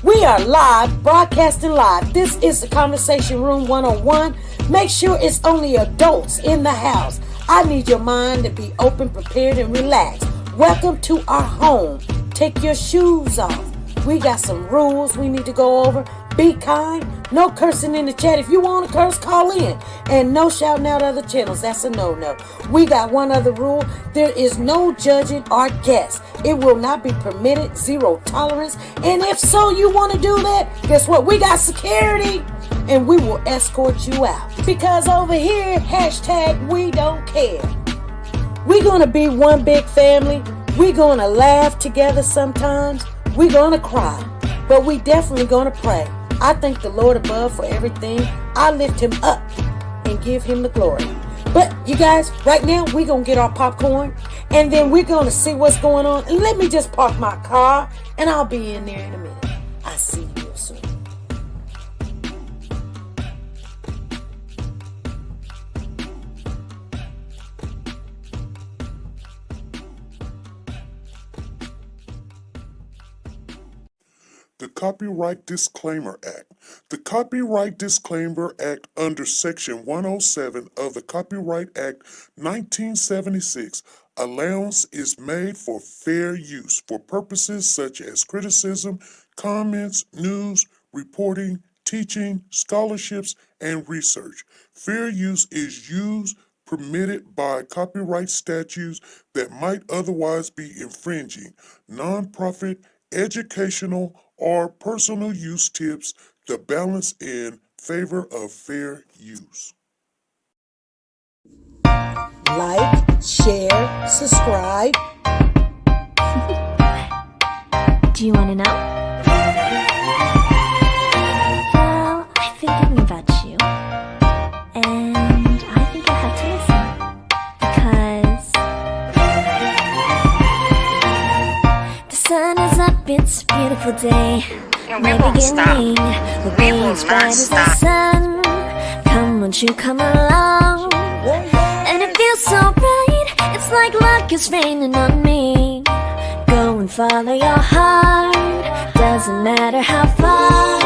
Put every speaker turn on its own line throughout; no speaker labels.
We are live, broadcasting live. This is the Conversation Room 101. Make sure it's only adults in the house. I need your mind to be open, prepared, and relaxed. Welcome to our home. Take your shoes off. We got some rules we need to go over. Be kind. No cursing in the chat. If you want to curse, call in. And no shouting out other channels. That's a no-no. We got one other rule. There is no judging our guests. It will not be permitted. Zero tolerance. And if so, you want to do that, guess what? We got security. And we will escort you out. Because over here, hashtag we don't care. We're going to be one big family. We're going to laugh together sometimes. We're going to cry. But we definitely going to pray. I thank the Lord above for everything. I lift him up and give him the glory. But you guys, right now, we're going to get our popcorn. And then we're going to see what's going on. And let me just park my car. And I'll be in there in a minute. I see you real soon.
The Copyright Disclaimer Act. The Copyright Disclaimer Act under Section 107 of the Copyright Act 1976, allowance is made for fair use for purposes such as criticism, comments, news, reporting, teaching, scholarships, and research. Fair use is used permitted by copyright statutes that might otherwise be infringing. Nonprofit, educational, or personal use tips the balance in favor of fair use.
Like, share, subscribe.
Do you want to know? Well, I've been thinking about you, and I think I'll have to listen, because the sun is up, it's a beautiful day. My beginning will be as bright as the sun. Come, won't you come along? And it feels so right, it's like luck is raining on me. Go and follow your heart, doesn't matter how far.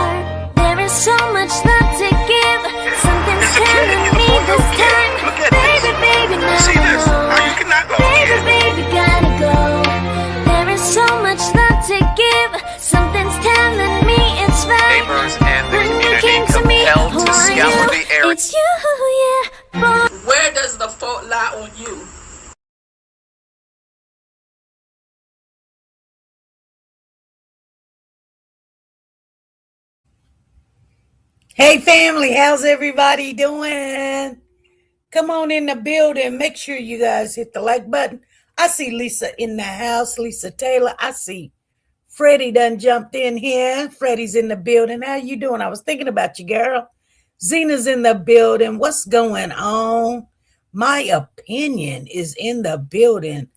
There is so much love to give, something's telling me this time. Baby, baby, now
see this? How you cannot go?
Baby, baby, gotta go. There is so much love to give, something's telling me it's right.
Neighbors and the
When you
community
came to me,
compelled
who
to
are
scour
you?
the area.
It's you, yeah, boy.
Where does the fault lie on you?
Hey family, how's everybody doing? Come on in the building. Make sure you guys hit the like button. I see Lisa in the house, Lisa Taylor. I see Freddie done jumped in here. Freddie's in the building. How you doing? I was thinking about you, girl. Zena's in the building. What's going on? My opinion is in the building.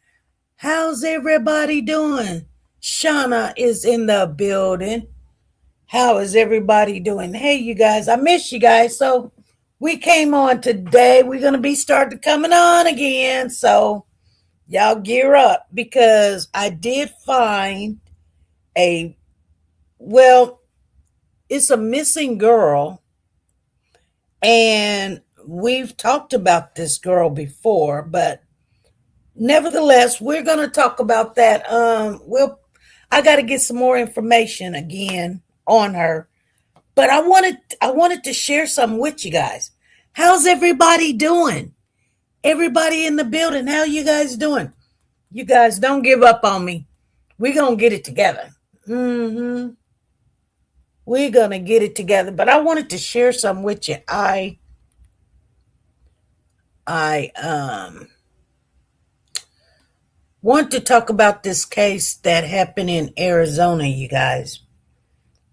How's everybody doing? Shauna is in the building. How is everybody doing? Hey, you guys, I miss you guys. So we came on today. We're going to be starting coming on again. So y'all gear up, because I did find it's a missing girl. And we've talked about this girl before, but nevertheless, we're going to talk about that. I got to get some more information again on her, but I wanted to share some with you guys. How's everybody doing? Everybody in the building, how you guys doing? You guys don't give up on me. We're going to get it together. We're going to get it together, but I wanted to share some with you. I want to talk about this case that happened in Arizona, you guys.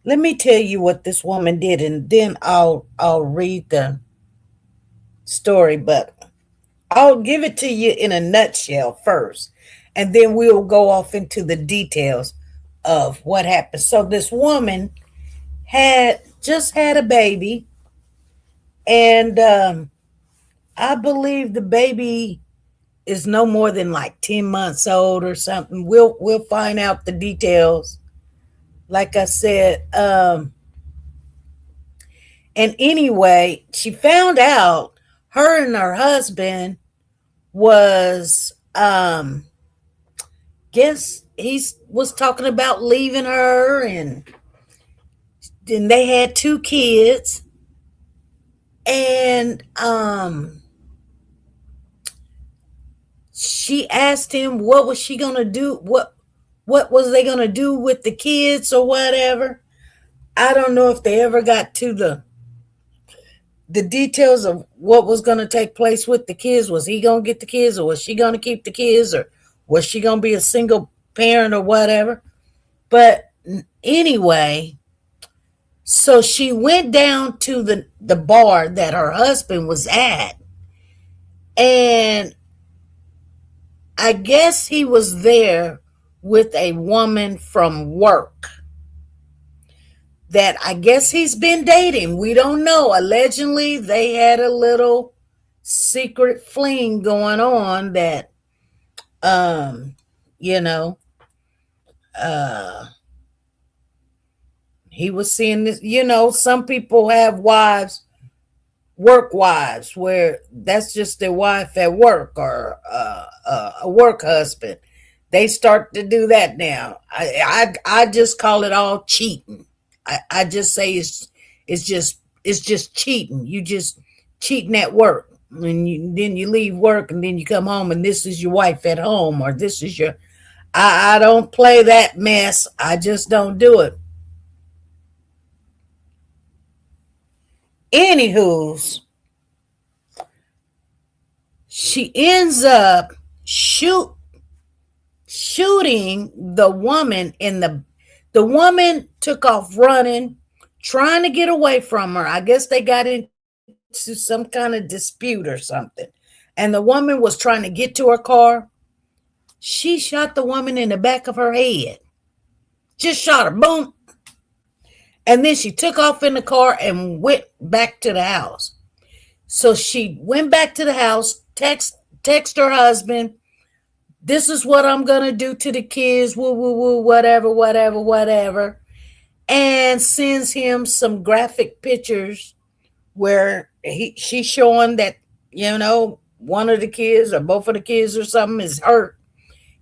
Let me tell you what this woman did, and then I'll read the story, but I'll give it to you in a nutshell first, and then we'll go off into the details of what happened. So this woman had just had a baby, and I believe the baby is no more than like 10 months old or something. We'll find out the details like I said, and anyway, she found out her and her husband was, guess he was talking about leaving her, and then they had 2 kids, and she asked him what was she gonna do, what was they gonna do with the kids or whatever. I don't know if they ever got to the details of what was going to take place with the kids. Was he going to get the kids, or was she going to keep the kids, or was she going to be a single parent or whatever? But anyway, so she went down to the bar that her husband was at, and I guess he was there with a woman from work that I guess he's been dating. We don't know. Allegedly, they had a little secret fling going on that, you know, he was seeing this. You know, some people have wives, work wives, where that's just their wife at work, or a work husband. They start to do that now. I just call it all cheating. I just say it's just cheating. You just cheating at work. Then you leave work, and then you come home, and this is your wife at home, or this is your. I don't play that mess. I just don't do it. Anywho's, she ends up shooting the woman in the woman took off running, trying to get away from her. I guess they got into some kind of dispute or something. And the woman was trying to get to her car. She shot the woman in the back of her head. Just shot her. Boom. And then she took off in the car and went back to the house. So she went back to the house, text her husband, this is what I'm going to do to the kids, woo, woo, woo, whatever. And sends him some graphic pictures where she's showing that, you know, one of the kids or both of the kids or something is hurt.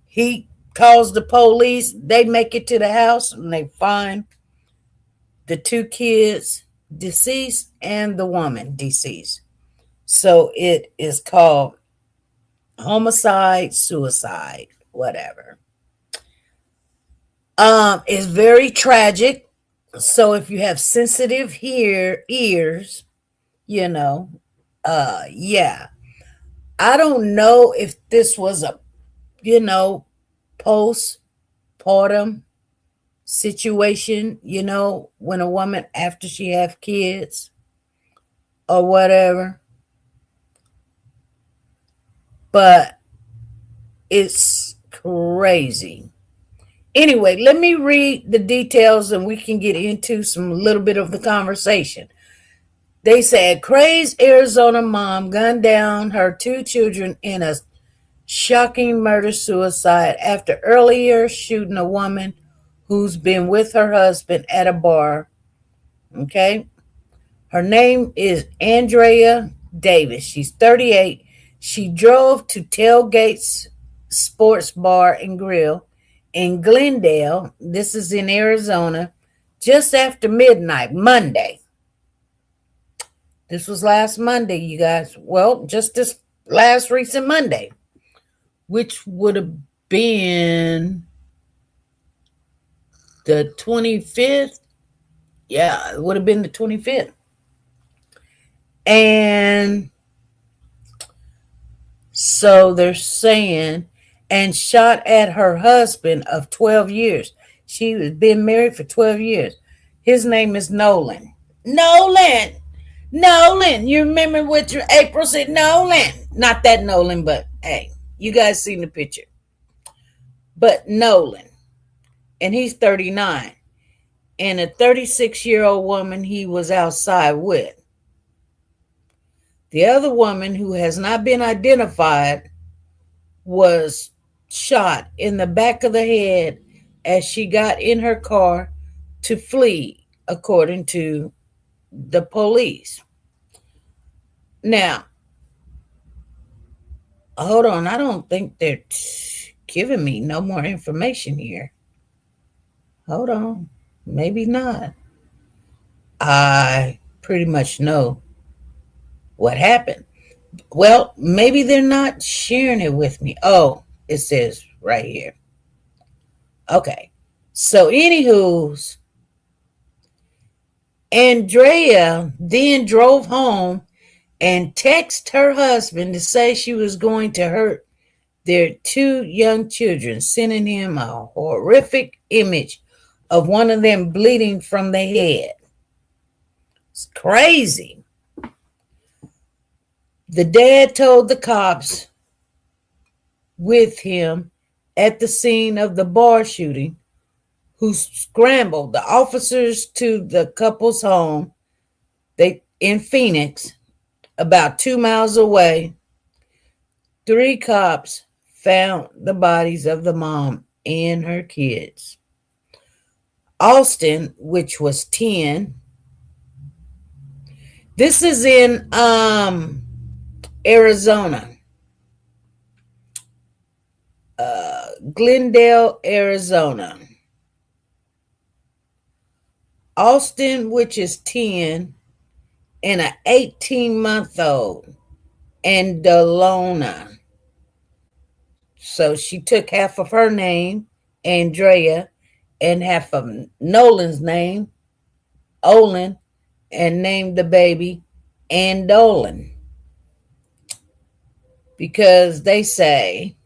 He calls the police. They make it to the house, and they find the 2 kids deceased and the woman deceased. So it is called homicide, suicide, whatever. It's very tragic. So if you have sensitive ears, you know, yeah. I don't know if this was a, you know, postpartum situation, you know, when a woman after she have kids or whatever. But it's crazy. Anyway, let me read the details and we can get into some little bit of the conversation. They said, crazed Arizona mom gunned down her 2 children in a shocking murder-suicide after earlier shooting a woman who's been with her husband at a bar. Okay. Her name is Andrea Davis. She's 38. She drove to Tailgates Sports Bar and Grill in Glendale. This is in Arizona, just after midnight, Monday. This was last Monday, you guys. Well, just this last recent Monday, which would have been the 25th. Yeah, it would have been the 25th. And so they're saying, and shot at her husband of 12 years. She has been married for 12 years. His name is Nolan. Nolan. You remember what your April said? Nolan. Not that Nolan, but hey, you guys seen the picture. But Nolan. And he's 39. And a 36-year-old woman he was outside with. The other woman, who has not been identified, was shot in the back of the head as she got in her car to flee, according to the police. Now, hold on. I don't think they're giving me no more information here. Hold on. Maybe not. I pretty much know what happened. Well, maybe they're not sharing it with me. Oh, it says right here. Okay. So, anywho's, Andrea then drove home and texted her husband to say she was going to hurt their two young children, sending him a horrific image of one of them bleeding from the head. It's crazy. The dad told the cops with him at the scene of the bar shooting, who scrambled the officers to the couple's home in Phoenix, about 2 miles away. 3 cops found the bodies of the mom and her kids. Austin, which was 10. This is in Arizona. Glendale, Arizona. Austin, which is 10, and an 18-month-old, and Delona. So she took half of her name, Andrea, and half of Nolan's name, Olin, and named the baby Andolan. Because they say,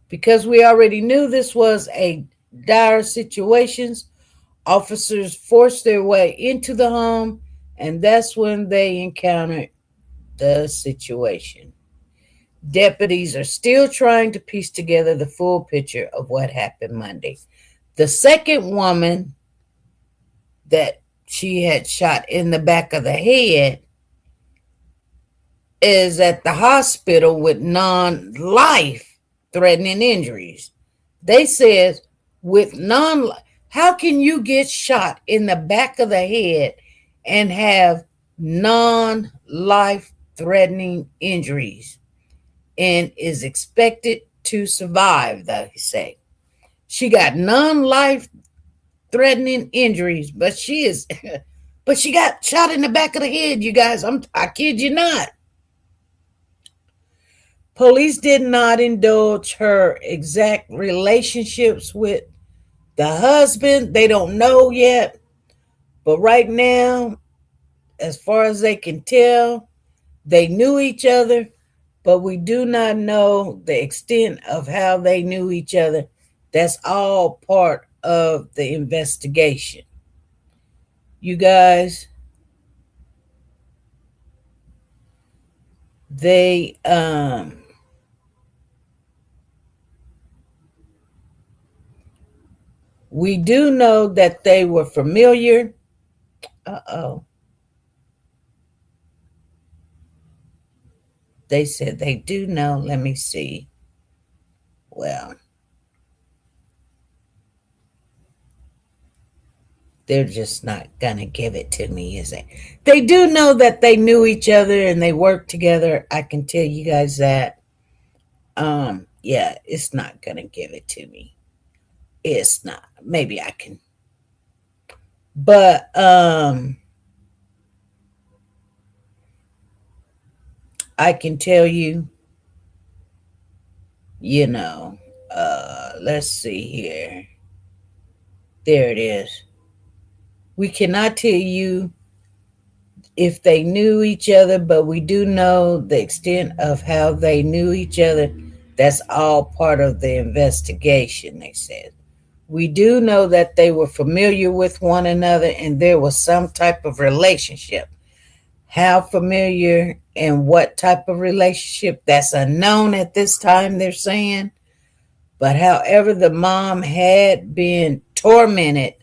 because we already knew this was a dire situation, officers forced their way into the home, and that's when they encountered the situation. Deputies are still trying to piece together the full picture of what happened Monday. The second woman that she had shot in the back of the head is at the hospital with non-life threatening injuries. They said with how can you get shot in the back of the head and have non-life threatening injuries and is expected to survive, they say. She got non-life threatening injuries, but she got shot in the back of the head, you guys. I kid you not. Police did not indulge her exact relationships with the husband. They don't know yet. But right now, as far as they can tell, they knew each other, but we do not know the extent of how they knew each other. That's all part of the investigation. You guys, we do know that they were familiar. They said they do know. Let me see. Well, they're just not gonna give it to me, is it? They do know that they knew each other and they worked together. I can tell you guys that. Yeah, it's not gonna give it to me. It's not. Maybe I can. But I can tell you, let's see here. There it is. We cannot tell you if they knew each other, but we do know the extent of how they knew each other. That's all part of the investigation, they said. We do know that they were familiar with one another and there was some type of relationship. How familiar and what type of relationship, that's unknown at this time, they're saying. But however, the mom had been tormented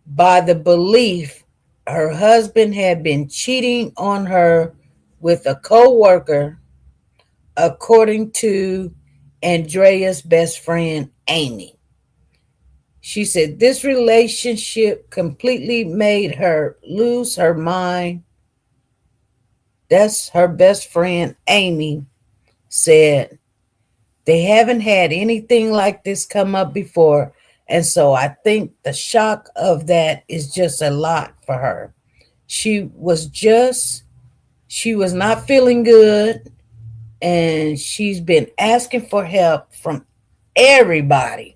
by the belief her husband had been cheating on her with a co-worker, according to Andrea's best friend, Amy. She said this relationship completely made her lose her mind. That's her best friend, Amy, said. They haven't had anything like this come up before. And so I think the shock of that is just a lot for her. She was not feeling good. And she's been asking for help from everybody.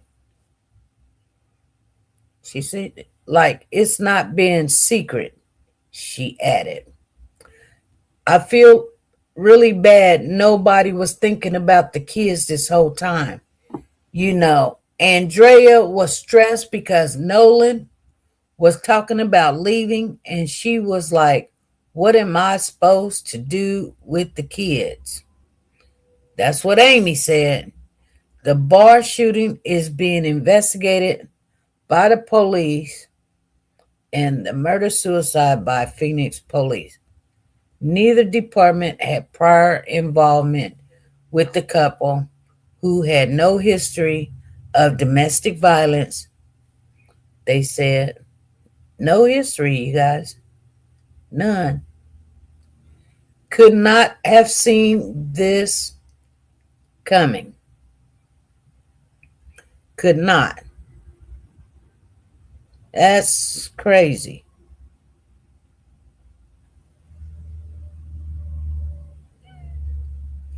She said, like, it's not been secret, she added. I feel really bad. Nobody was thinking about the kids this whole time. Andrea was stressed because Nolan was talking about leaving, and she was like, what am I supposed to do with the kids? That's what Amy said. The bar shooting is being investigated by the police and the murder-suicide by Phoenix police. Neither department had prior involvement with the couple, who had no history of domestic violence. They said, no history, you guys. None. Could not have seen this coming. Could not. That's crazy.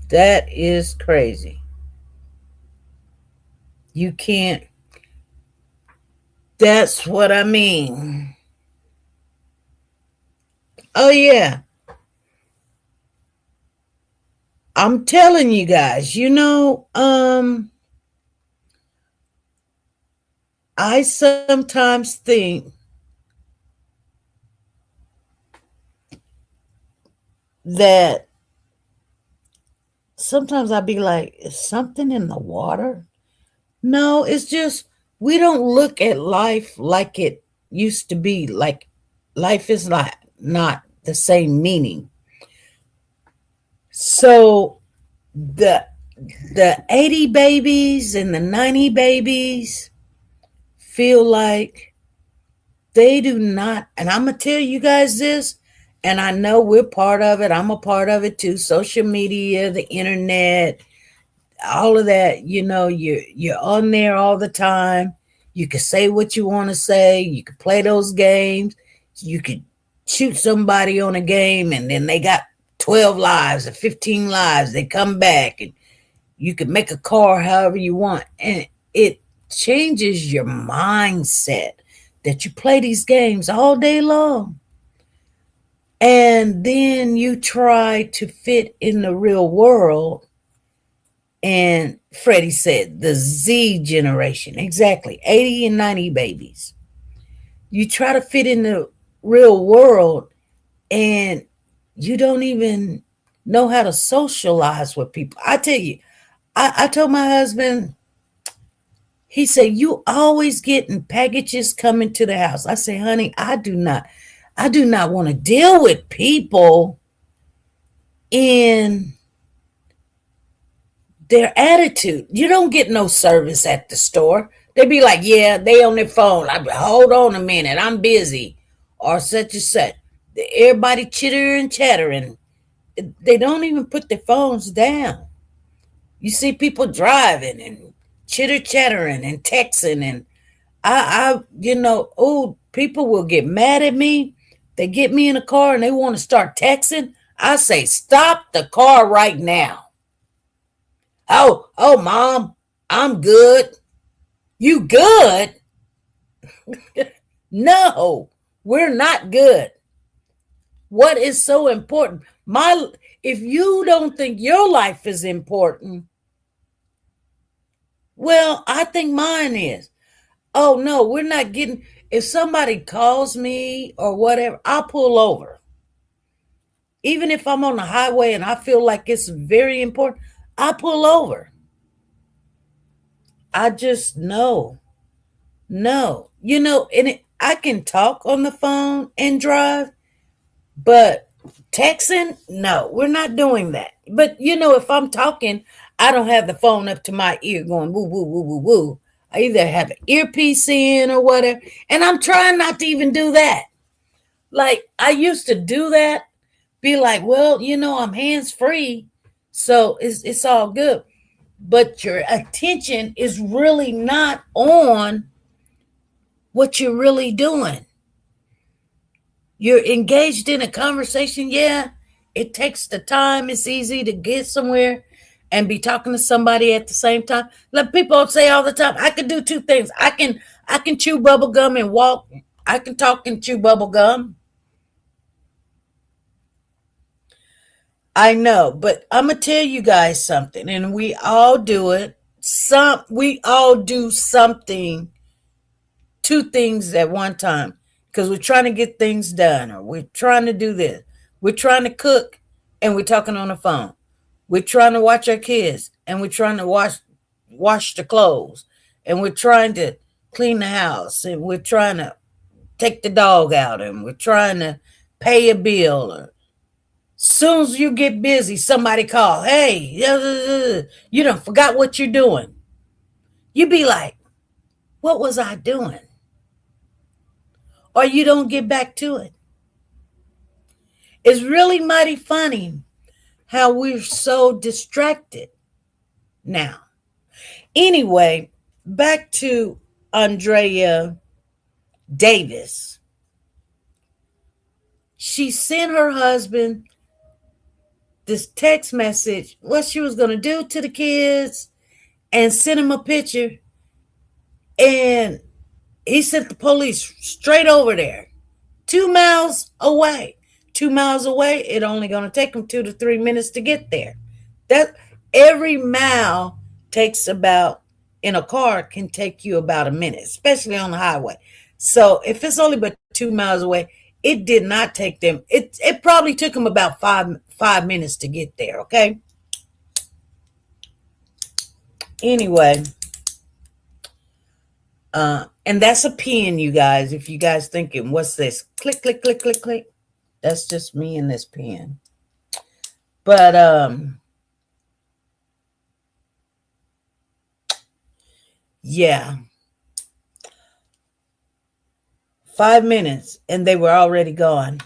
That is crazy. You can't. That's what I mean. Oh, yeah. I'm telling you guys, I sometimes think that sometimes I'd be like, is something in the water? No, it's just we don't look at life like it used to be. Like life is not the same meaning. So the 80 babies and the 90 babies feel like they do not, and I'm going to tell you guys this, and I know we're part of it. I'm a part of it too. Social media, the internet, all of that, you're on there all the time. You can say what you want to say. You can play those games. You could shoot somebody on a game and then they got 12 lives or 15 lives. They come back and you can make a car however you want. And it changes your mindset that you play these games all day long. And then you try to fit in the real world. And Freddie said, the Z generation, exactly, 80 and 90 babies. You try to fit in the real world and you don't even know how to socialize with people. I tell you, I told my husband, he said, you always getting packages coming to the house. I say, honey, I do not want to deal with people in their attitude. You don't get no service at the store. They be like, yeah, they on their phone. Hold on a minute, I'm busy, or such and such. Everybody chitter and chattering. They don't even put their phones down. You see people driving and chitter chattering and texting, and people will get mad at me. They get me in a car and they want to start texting. I say, stop the car right now. Oh, mom, I'm good. You good? No, we're not good. What is so important? If you don't think your life is important, well, I think mine is. Oh, no, we're not getting, if somebody calls me or whatever, I'll pull over. Even if I'm on the highway and I feel like it's very important, I pull over. I just know. No. I can talk on the phone and drive, but texting, no, we're not doing that. But, if I'm talking, I don't have the phone up to my ear going woo, woo, woo, woo, woo. I either have an earpiece in or whatever. And I'm trying not to even do that. Like I used to do that, be like, well, I'm hands free. So it's all good. But your attention is really not on what you're really doing. You're engaged in a conversation. Yeah, it takes the time. It's easy to get somewhere and be talking to somebody at the same time. Like people say all the time, I can do two things. I can chew bubble gum and walk. I can talk and chew bubble gum. I know, but I'm gonna tell you guys something, and we all do it. We all do something, two things at one time, because we're trying to get things done, or we're trying to do this. We're trying to cook, and we're talking on the phone. We're trying to watch our kids, and we're trying to wash the clothes, and we're trying to clean the house, and we're trying to take the dog out, and we're trying to pay a bill. Or soon as you get busy, somebody call, hey, you done forgot what you're doing. You be like, what was I doing? Or you don't get back to it. It's really mighty funny how we're so distracted now. Anyway, back to Andrea Davis. She sent her husband this text message, what she was going to do to the kids, and sent him a picture. And he sent the police straight over there, 2 miles away. 2 miles away, it only going to take them 2 to 3 minutes to get there. That every mile takes about, in a car, can take you about a minute, especially on the highway. So if it's only but 2 miles away, it did not take them. It probably took them about five minutes to get there. Okay. Anyway, and that's a pen, you guys. If you guys thinking, what's this? Click, click, click, click, click. That's just me and this pen. But yeah. 5 minutes and they were already gone.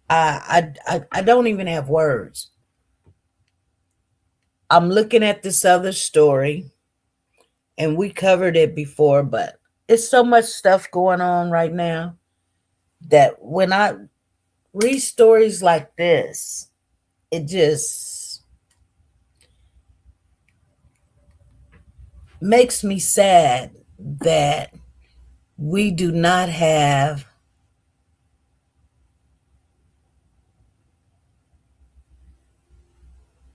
I don't even have words. I'm looking at this other story, and we covered it before, but it's so much stuff going on right now that when I read stories like this, it just makes me sad that we do not have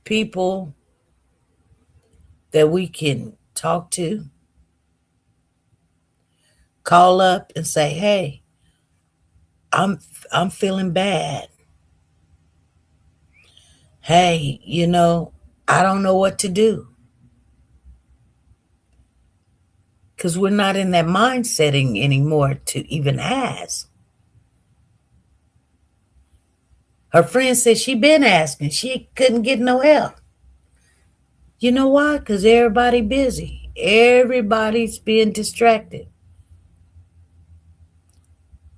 people that we can talk to, call up and say, hey, I'm feeling bad. Hey, I don't know what to do. Because we're not in that mind setting anymore to even ask. Her friend said she been asking. She couldn't get no help. You know why? Because everybody busy. Everybody's being distracted.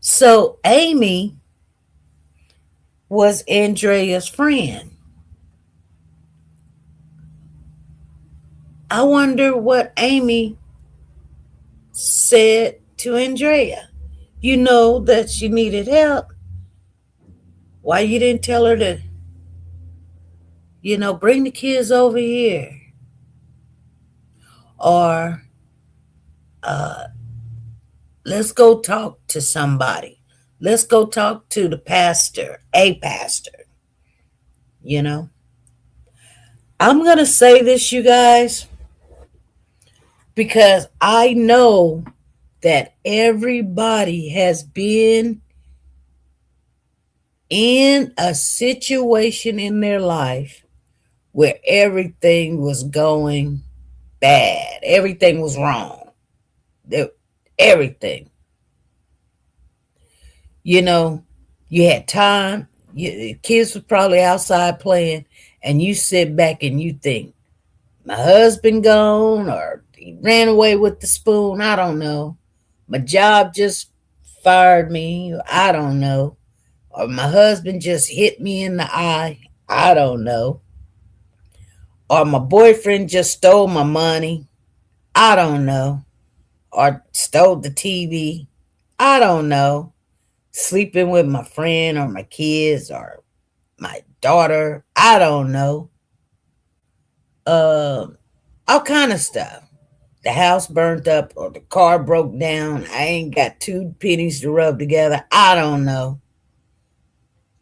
So Amy was Andrea's friend. I wonder what Amy said to Andrea. You know that she needed help. Why you didn't tell her to, bring the kids over here? Or let's go talk to somebody. Let's go talk to the pastor, a pastor. I'm going to say this, you guys, because I know that everybody has been in a situation in their life where everything was going bad. Everything was wrong. Everything. You had time. Kids were probably outside playing, and you sit back and you think, my husband gone, or he ran away with the spoon. I don't know. My job just fired me. I don't know. Or my husband just hit me in the eye. I don't know. Or my boyfriend just stole my money. I don't know. Or stole the TV. I don't know. Sleeping with my friend or my kids or my daughter. I don't know. All kind of stuff. The house burnt up or the car broke down. I ain't got two pennies to rub together. I don't know.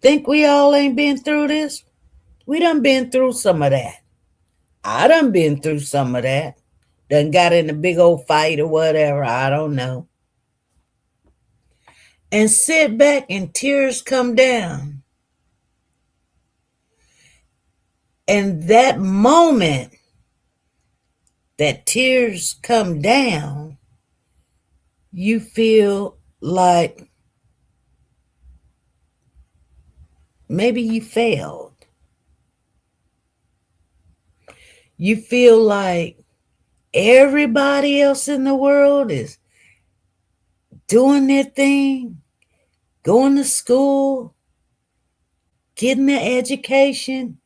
Think we all ain't been through this? We done been through some of that. I done been through some of that. Done got in a big old fight or whatever. I don't know. And sit back and tears come down. And that moment that tears come down, you feel like maybe you failed. You feel like everybody else in the world is doing their thing, going to school, getting an education,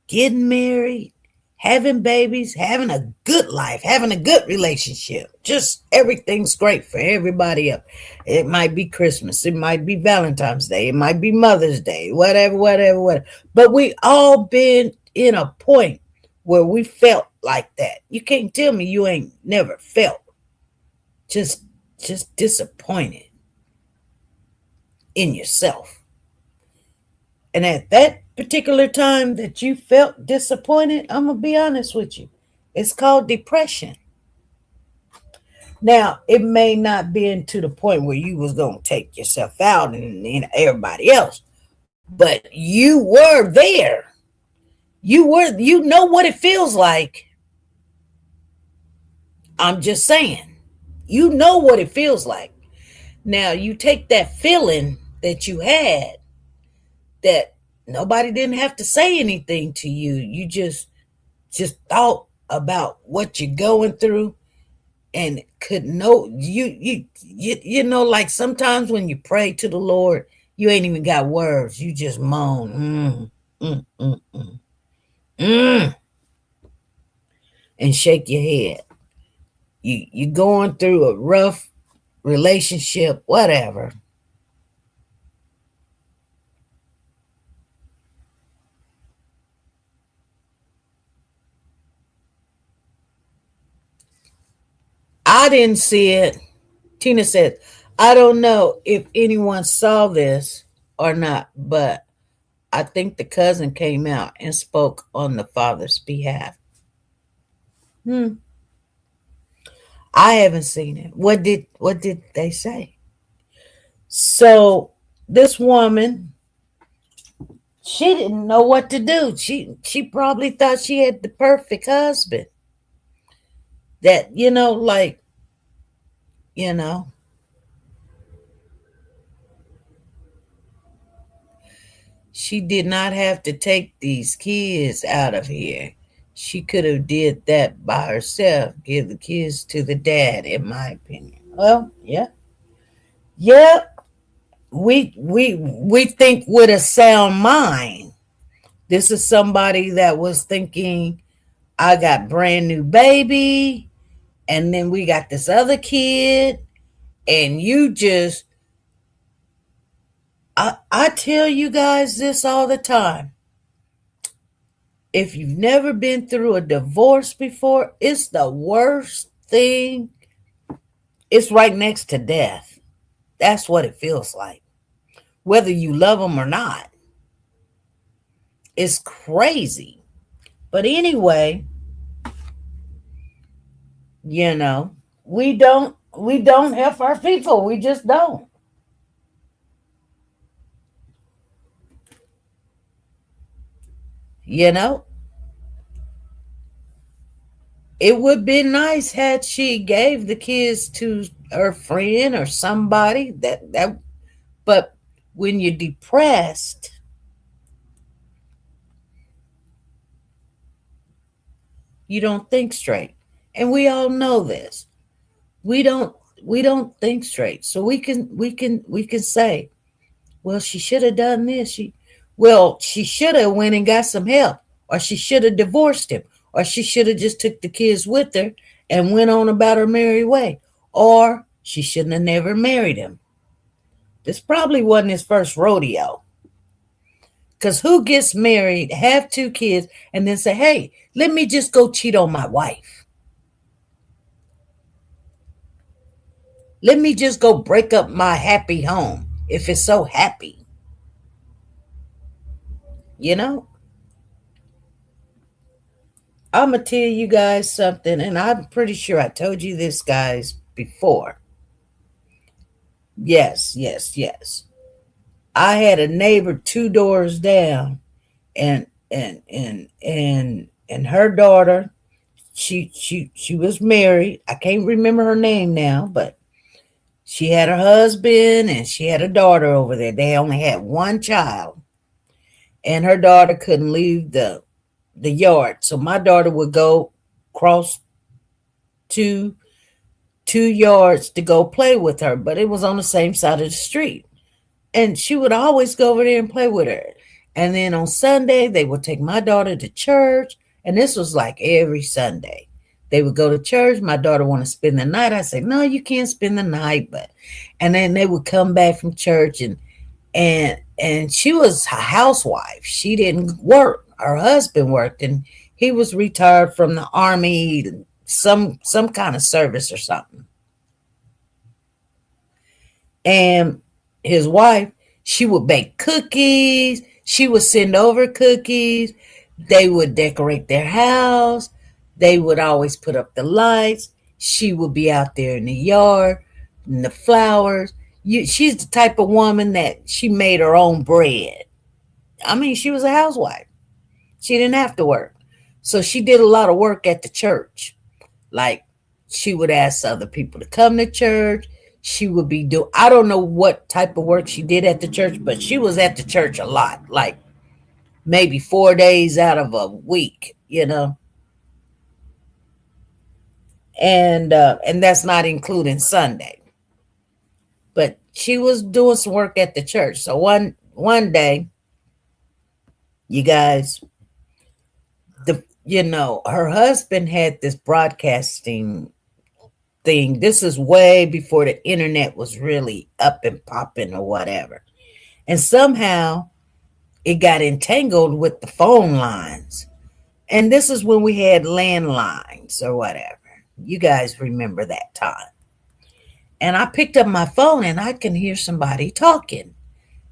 getting married, having babies, having a good life, having a good relationship. Just everything's great for everybody else. It might be Christmas. It might be Valentine's Day. It might be Mother's Day, whatever. But we all been in a point where we felt like that. You can't tell me you ain't never felt just disappointed in yourself. And at that particular time that you felt disappointed, I'm going to be honest with you, it's called depression. Now, it may not be to the point where you was going to take yourself out and everybody else, but you were there. You know what it feels like. I'm just saying, you know what it feels like. Now, you take that feeling that you had, that nobody didn't have to say anything to you. You just thought about what you're going through and could know you know, like sometimes when you pray to the Lord, you ain't even got words. You just moan. And shake your head. You going through a rough relationship, whatever. I didn't see it. Tina said, I don't know if anyone saw this or not, but I think the cousin came out and spoke on the father's behalf. I haven't seen it. What did they say? So this woman, she didn't know what to do. She probably thought she had the perfect husband. That, she did not have to take these kids out of here. She could have did that by herself, give the kids to the dad, in my opinion. Well, yeah. We think with a sound mind. This is somebody that was thinking, I got brand new baby, and then we got this other kid, and you just, I tell you guys this all the time. If you've never been through a divorce before, it's the worst thing. It's right next to death. That's what it feels like. Whether you love them or not. It's crazy. But anyway, we don't help our people. We just don't. It would be nice had she gave the kids to her friend or somebody that but when you're depressed, you don't think straight. And we all know this. We don't think straight. So we can say, well, she should have done this. She should have went and got some help, or she should have divorced him, or she should have just took the kids with her and went on about her merry way, or she shouldn't have never married him. This probably wasn't his first rodeo. Because who gets married, have two kids, and then say, hey, let me just go cheat on my wife? Let me just go break up my happy home if it's so happy. You know? I'm going to tell you guys something, and I'm pretty sure I told you this, guys, before. Yes. I had a neighbor 2 doors down, and her daughter, she was married. I can't remember her name now, but she had her husband and she had a daughter over there. They only had one child, and her daughter couldn't leave the yard. So my daughter would go cross two yards to go play with her, but it was on the same side of the street. And she would always go over there and play with her. And then on Sunday, they would take my daughter to church. And this was like every Sunday. They would go to church. My daughter wanted to spend the night. I said, no, you can't spend the night. And then they would come back from church, and she was a housewife. She didn't work. Her husband worked, and he was retired from the army, some kind of service or something. And his wife, she would bake cookies. She would send over cookies. They would decorate their house. They would always put up the lights. She would be out there in the yard, and the flowers. She's the type of woman that she made her own bread. I mean, she was a housewife. She didn't have to work. So she did a lot of work at the church. Like, she would ask other people to come to church. She would be I don't know what type of work she did at the church, but she was at the church a lot, like maybe 4 days out of a week, you know. And that's not including Sunday. But she was doing some work at the church. So one day, you guys, her husband had this broadcasting thing. This is way before the internet was really up and popping or whatever. And somehow it got entangled with the phone lines. And this is when we had landlines or whatever. You guys remember that time. And I picked up my phone and I can hear somebody talking.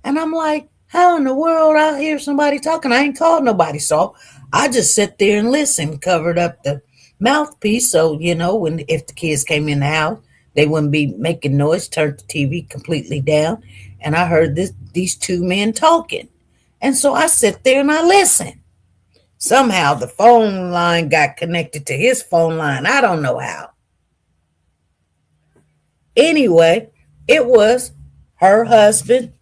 And I'm like, how in the world I hear somebody talking? I ain't called nobody. So I just sit there and listen, covered up the mouthpiece. So, if the kids came in the house, they wouldn't be making noise, turned the TV completely down. And I heard these 2 men talking. And so I sit there and I listen. Somehow the phone line got connected to his phone line. I don't know how. Anyway, it was her husband.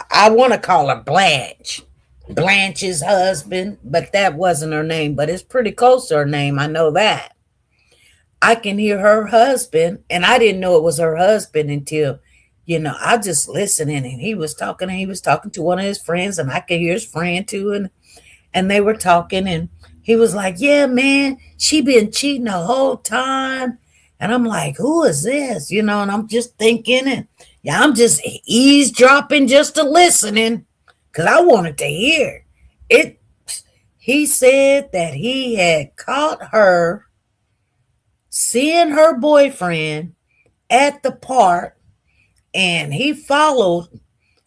I want to call her Blanche. Blanche's husband, but that wasn't her name, but it's pretty close to her name. I know that. I can hear her husband, and I didn't know it was her husband until, I just listening, and he was talking to one of his friends, and I could hear his friend too, and they were talking, and he was like, yeah, man, she been cheating the whole time. And I'm like, who is this? And I'm just thinking, and I'm just eavesdropping just to listening because I wanted to hear it. He said that he had caught her seeing her boyfriend at the park, and he followed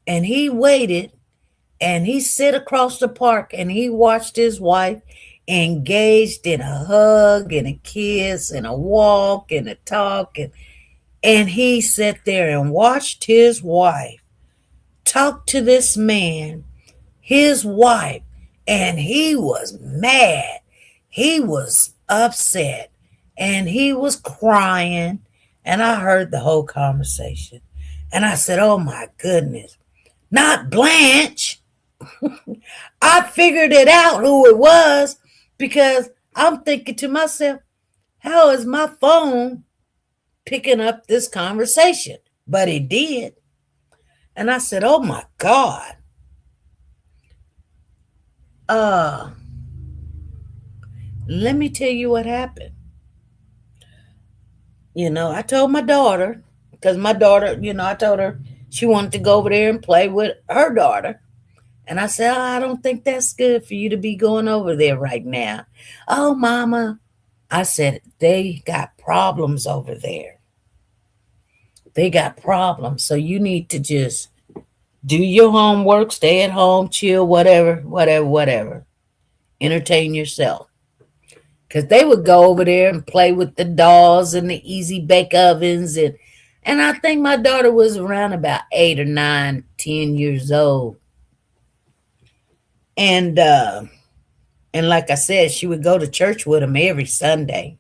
and he waited and he sat across the park and he watched his wife engaged in a hug and a kiss and a walk and a talk, and he sat there and watched his wife talk to this man, his wife, and he was mad. He was upset and he was crying, and I heard the whole conversation, and I said, oh my goodness, not Blanche. I figured it out who it was, because I'm thinking to myself, how is my phone picking up this conversation? But it did. And I said, oh my God. Let me tell you what happened. I told my daughter, because my daughter, I told her she wanted to go over there and play with her daughter. And I said, I don't think that's good for you to be going over there right now. Oh, Mama. I said, they got problems over there. They got problems. So you need to just do your homework, stay at home, chill, whatever. Entertain yourself. Because they would go over there and play with the dolls and the easy bake ovens. And I think my daughter was around about 8 or 9, 10 years old. And like I said, she would go to church with them every Sunday.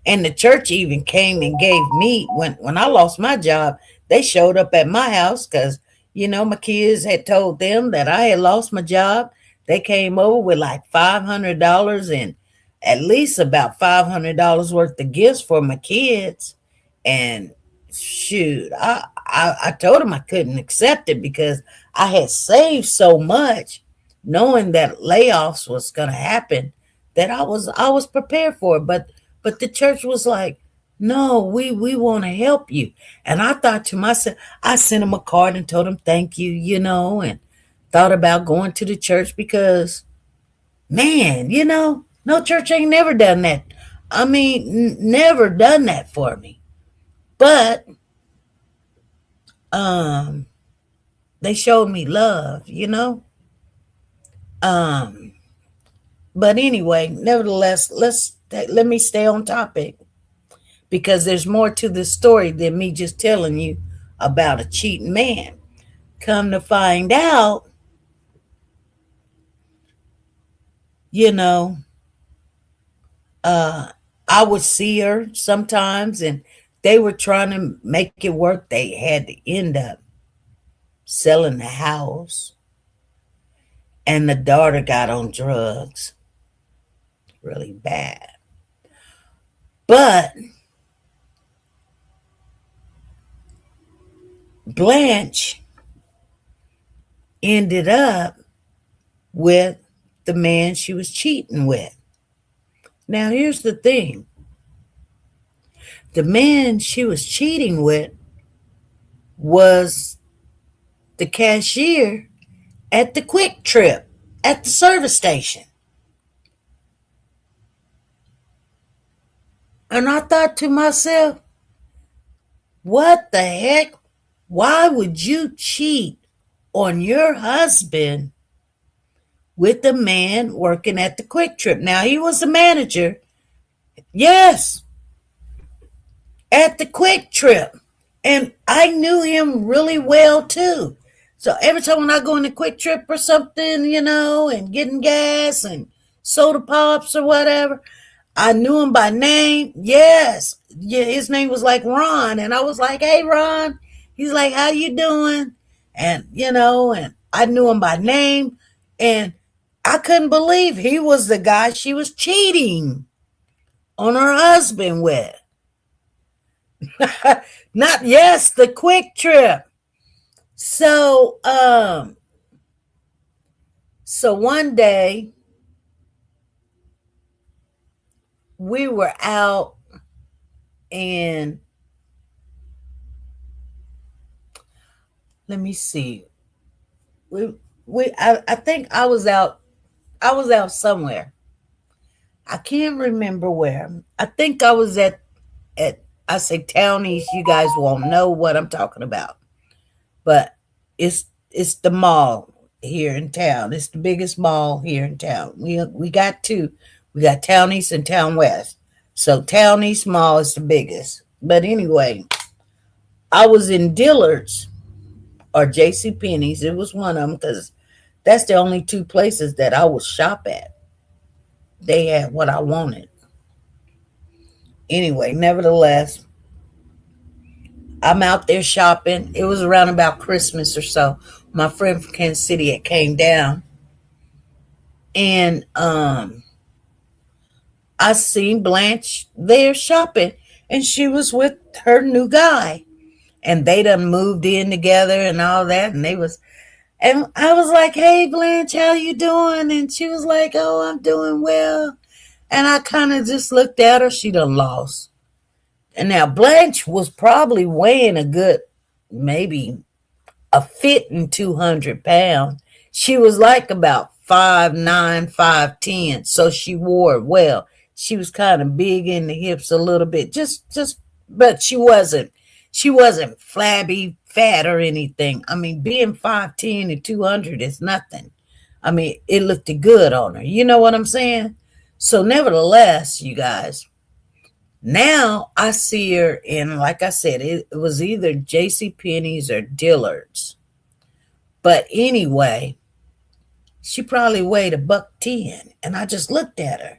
And the church even came and gave me, when I lost my job, they showed up at my house because, my kids had told them that I had lost my job. They came over with like $500 and at least about $500 worth of gifts for my kids. And shoot, I told them I couldn't accept it because I had saved so much, knowing that layoffs was going to happen, that I was prepared for it. But the church was like, no, we want to help you. And I thought to myself, I sent them a card and told them thank you, and thought about going to the church because, man, no church ain't never done that. I mean, never done that for me. But they showed me love, But anyway, nevertheless, let me stay on topic because there's more to this story than me just telling you about a cheating man. Come to find out, I would see her sometimes and they were trying to make it work. They had to end up selling the house. And the daughter got on drugs really bad. But Blanche ended up with the man she was cheating with. Now, here's the thing. The man she was cheating with was the cashier at the Quick Trip at the service station. And I thought to myself, what the heck? Why would you cheat on your husband with the man working at the Quick Trip? Now, he was the manager. Yes. At the Quick Trip. And I knew him really well, too. So every time when I go in the Quick Trip or something, and getting gas and soda pops or whatever, I knew him by name. Yes. Yeah, his name was like Ron. And I was like, hey, Ron. He's like, how you doing? And, and I knew him by name. And I couldn't believe he was the guy she was cheating on her husband with. The Quick Trip. So one day we were out and let me see. I think I was out somewhere. I can't remember where. I think I was at I say Town East. You guys won't know what I'm talking about. But it's the mall here in town. It's the biggest mall here in town. We got two. We got Town East and Town West. So Town East Mall is the biggest. But anyway, I was in Dillard's or JCPenney's. It was one of them because that's the only two places that I would shop at. They had what I wanted. Anyway, nevertheless, I'm out there shopping. It was around about Christmas or so. My friend from Kansas City had came down. And I I seen Blanche there shopping, and she was with her new guy, and they done moved in together and all that, and and I was like, "Hey, Blanche, how you doing?" And she was like, "Oh, I'm doing well." And I kind of just looked at her. She done lost. And now Blanche was probably weighing a good, maybe a fit in 200 pounds. She was like about 5'9", 5'10", so she wore it well. She was kind of big in the hips a little bit, but she wasn't flabby, fat or anything. I mean, being 5'10" and 200 is nothing. I mean, it looked good on her. You know what I'm saying? So nevertheless, you guys, now I see her in, like I said, it was either J.C. Penney's or Dillard's. But anyway, she probably weighed $110, and I just looked at her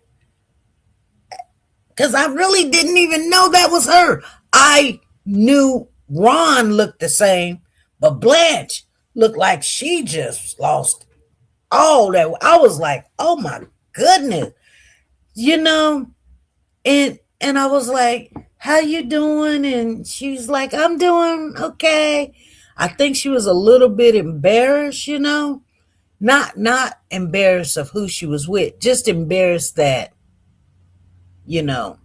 because I really didn't even know that was her. I knew Ron looked the same, but Blanche looked like she just lost all that. I was like, oh my goodness, you know, and I was like, how you doing? And she's like, I'm doing okay. I think she was a little bit embarrassed, not embarrassed of who she was with, just embarrassed that, you know,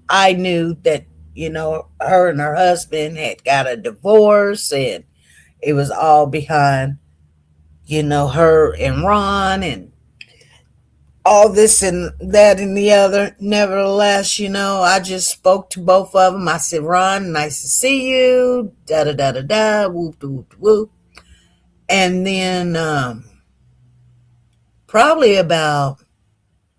I knew that, her and her husband had got a divorce, and it was all behind, her and Ron and all this and that and the other. Nevertheless, I just spoke to both of them. I said, Ron, nice to see you. Da da da da da. Whoop whoop whoop. And then probably about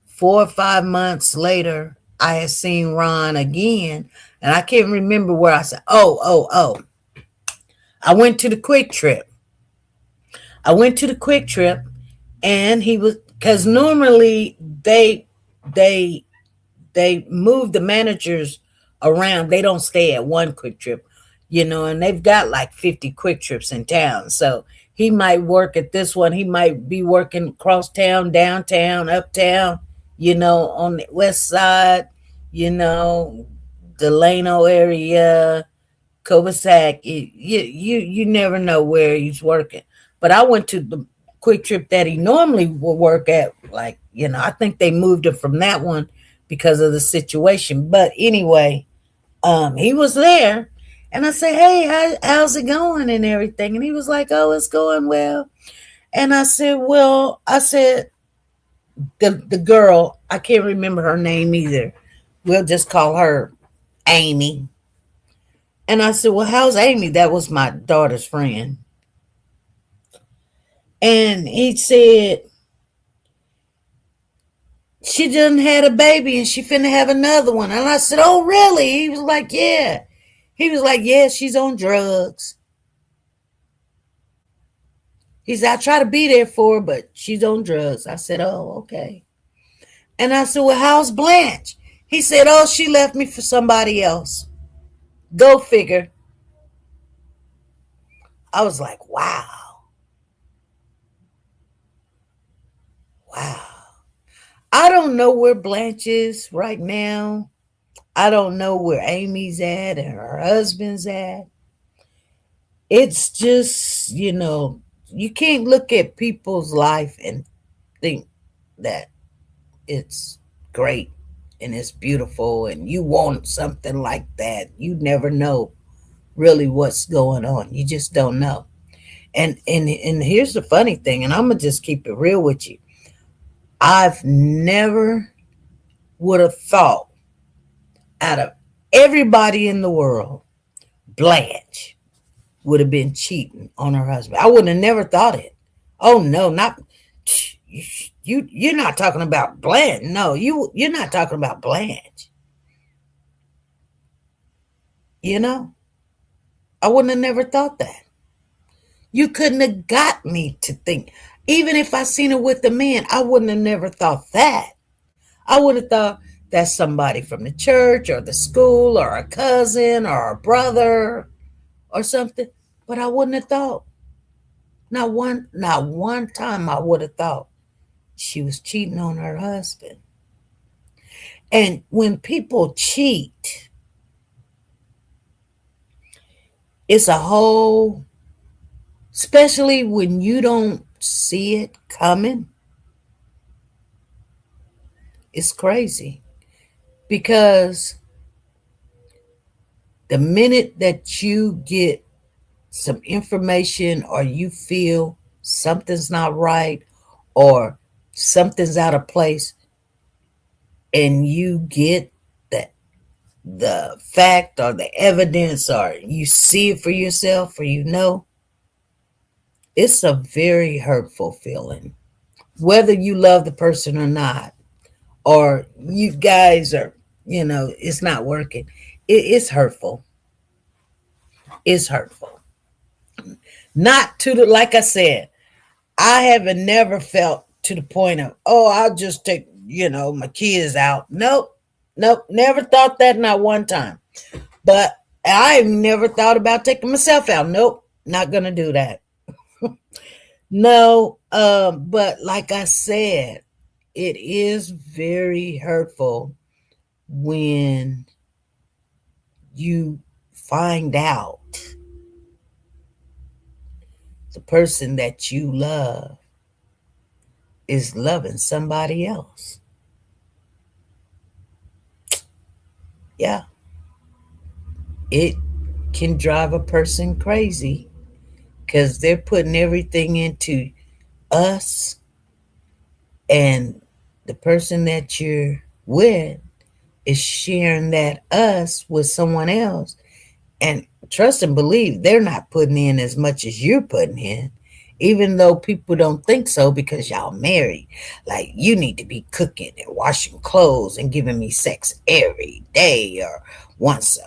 4 or 5 months later, I had seen Ron again, and I can't remember where. I said, oh. I went to the Quick Trip. And he was, because normally they move the managers around. They don't stay at one Quick Trip, and they've got like 50 Quick Trips in town. So he might work at this one. He might be working across town, downtown, uptown, on the west side, Delano area, Covasac. You never know where he's working. But I went to the Quick Trip that he normally will work at. Like, I think they moved him from that one because of the situation. But anyway, he was there, and I said, hey, how's it going and everything? And he was like, oh, it's going well. And I said, the girl, I can't remember her name either. We'll just call her Amy. And I said, well, how's Amy? That was my daughter's friend. And he said, she done had a baby and she finna have another one. And I said, oh, really? He was like, yeah. He was like, yeah, she's on drugs. He said, I try to be there for her, but she's on drugs. I said, oh, okay. And I said, well, how's Blanche? He said, oh, she left me for somebody else. Go figure. I was like, wow. I don't know where Blanche is right now. I don't know where Amy's at and her husband's at. It's just, you can't look at people's life and think that it's great and it's beautiful and you want something like that. You never know really what's going on. You just don't know. And here's the funny thing, and I'm going to just keep it real with you. I've never would have thought, out of everybody in the world, Blanche would have been cheating on her husband. I would have never thought it. Oh no, not you're not talking about Blanche. No, you're not talking about Blanche. I wouldn't have never thought that. You couldn't have got me to think. Even if I seen her with the man, I wouldn't have never thought that. I would have thought that's somebody from the church or the school or a cousin or a brother or something. But I wouldn't have thought. Not one time I would have thought she was cheating on her husband. And when people cheat, it's a whole, especially when you don't see it coming, it's crazy. Because the minute that you get some information or you feel something's not right or something's out of place, and you get the fact or the evidence, or you see it for yourself, or it's a very hurtful feeling. Whether you love the person or not, or you guys are, it's not working. It's hurtful. It's hurtful. Not to the, like I said, I haven't never felt to the point of, oh, I'll just take, my kids out. Nope. Never thought that, not one time. But I've never thought about taking myself out. Nope. Not going to do that. No. But like I said, it is very hurtful when you find out the person that you love is loving somebody else. Yeah. It can drive a person crazy because they're putting everything into us, and the person that you're with is sharing that us with someone else. And trust and believe, they're not putting in as much as you're putting in, even though people don't think so because y'all married. Like, you need to be cooking and washing clothes and giving me sex every day, or once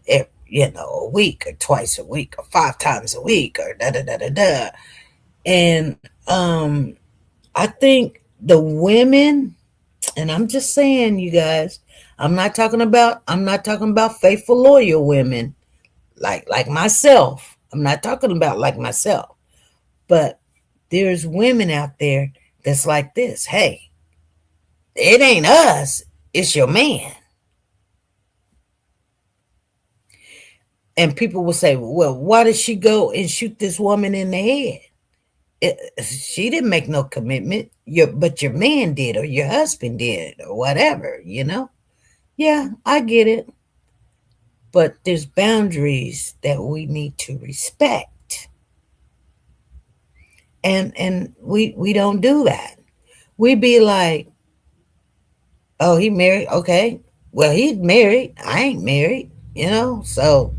a week, or twice a week, or 5 times a week, or da da da da da. And I think the women, and I'm just saying, you guys, I'm not talking about faithful, loyal women like myself. I'm not talking about like myself. But there's women out there that's like this. Hey, it ain't us, it's your man. And people will say, well, why did she go and shoot this woman in the head? She didn't make no commitment, but your man did, or your husband did, or whatever, Yeah, I get it. But there's boundaries that we need to respect. And we don't do that. We be like, oh, he married? Okay. Well, he's married. I ain't married, So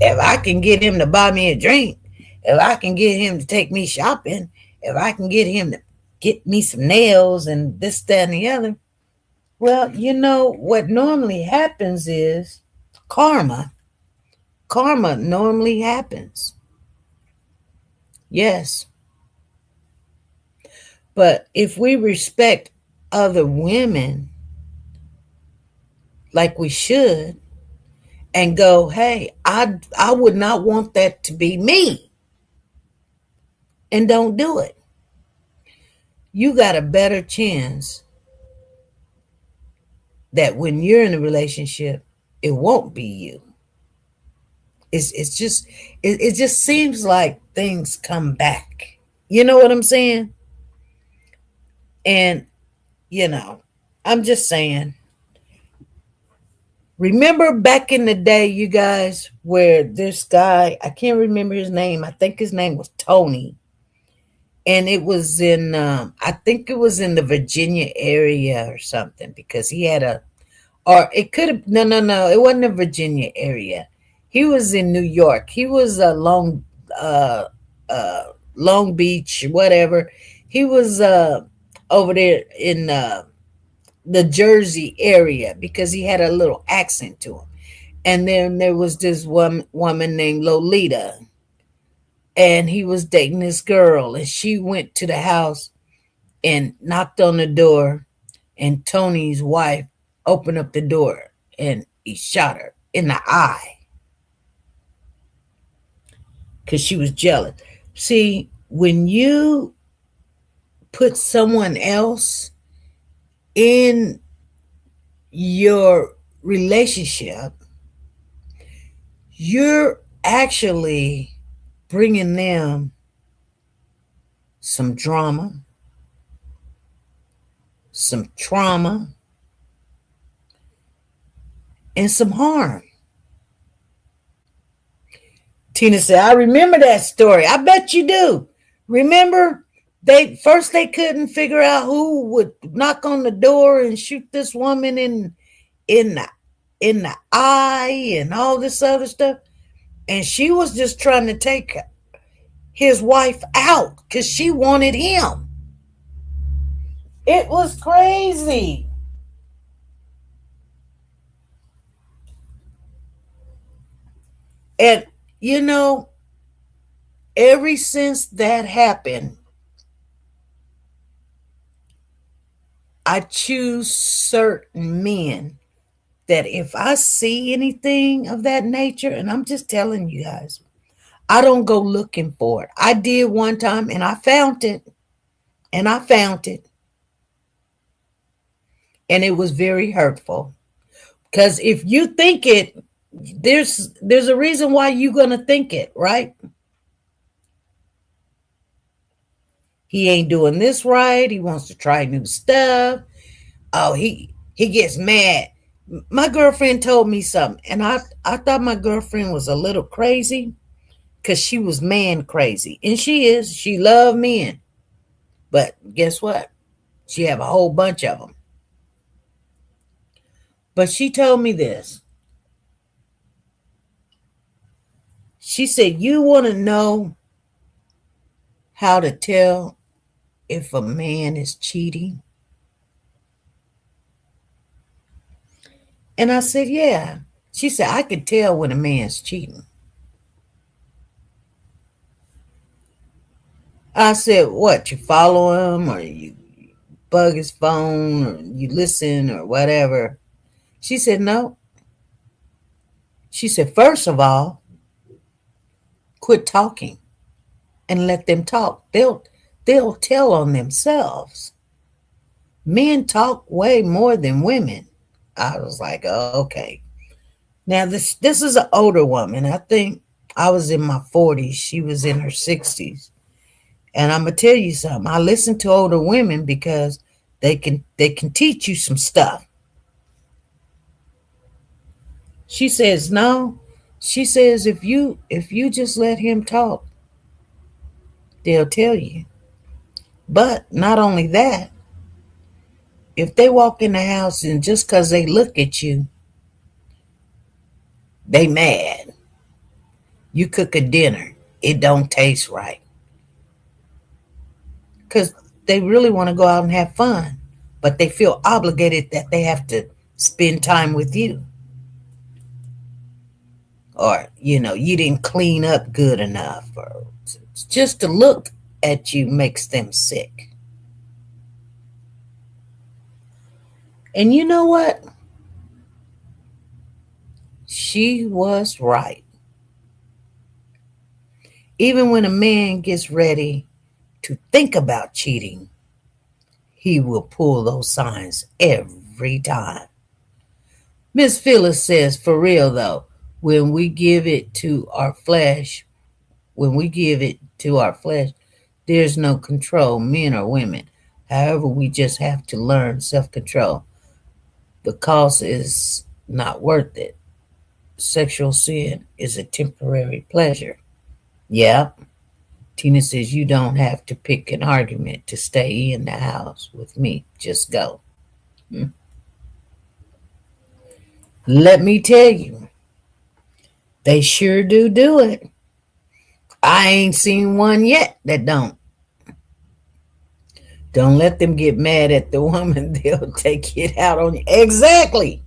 if I can get him to buy me a drink, if I can get him to take me shopping, if I can get him to get me some nails and this, that, and the other, well, what normally happens is karma. Karma normally happens. Yes. But if we respect other women like we should, and go, hey, I would not want that to be me, and don't do it, you got a better chance that when you're in a relationship, it won't be you. It just seems like things come back. You know what I'm saying? And I'm just saying, remember back in the day, you guys, where this guy, I can't remember his name. I think his name was Tony. And it was in, I think it was in the Virginia area or something, because he had or it could have, no, it wasn't the Virginia area. He was in New York. He was Long Beach, whatever. He was over there in the Jersey area, because he had a little accent to him. And then there was this woman named Lolita, and he was dating this girl, and she went to the house and knocked on the door, and Tony's wife opened up the door, and he shot her in the eye because she was jealous. See, when you put someone else in your relationship, you're actually bringing them some drama, some trauma, and some harm. Tina said, I remember that story. I bet you do. Remember, they couldn't figure out who would knock on the door and shoot this woman in the eye and all this other stuff. And she was just trying to take his wife out because she wanted him. It was crazy. And, ever since that happened, I choose certain men that if I see anything of that nature, and I'm just telling you guys, I don't go looking for it. I did one time and I found it. And it was very hurtful. Because if you think it, there's a reason why you're going to think it, right? He ain't doing this right. He wants to try new stuff. Oh, he gets mad. My girlfriend told me something, and I thought my girlfriend was a little crazy because she was man crazy. And she is. She loved men. But guess what? She have a whole bunch of them. But she told me this. She said, you want to know how to tell if a man is cheating? And I said, yeah. She said, I can tell when a man's cheating. I said, what? You follow him or you bug his phone or you listen or whatever? She said, no. She said, first of all, quit talking and let them talk. They'll tell on themselves. Men talk way more than women. I was like, oh, okay. Now this is an older woman. I think I was in my 40s. She was in her 60s. And I'm gonna tell you something. I listen to older women because they can teach you some stuff. She says, no. She says, if you just let him talk, they'll tell you. But not only that, if they walk in the house and just because they look at you, they mad. You cook a dinner, it don't taste right. Because they really want to go out and have fun, but they feel obligated that they have to spend time with you. Or, you didn't clean up good enough. Or just to look at you makes them sick. And you know what? She was right. Even when a man gets ready to think about cheating, he will pull those signs every time. Miss Phyllis says, for real though, when we give it to our flesh, there's no control, men or women. However, we just have to learn self-control. The cost is not worth it. Sexual sin is a temporary pleasure. Yeah. Tina says, you don't have to pick an argument to stay in the house with me. Just go. Let me tell you, they sure do it. I ain't seen one yet that don't. Don't let them get mad at the woman. They'll take it out on you. Exactly.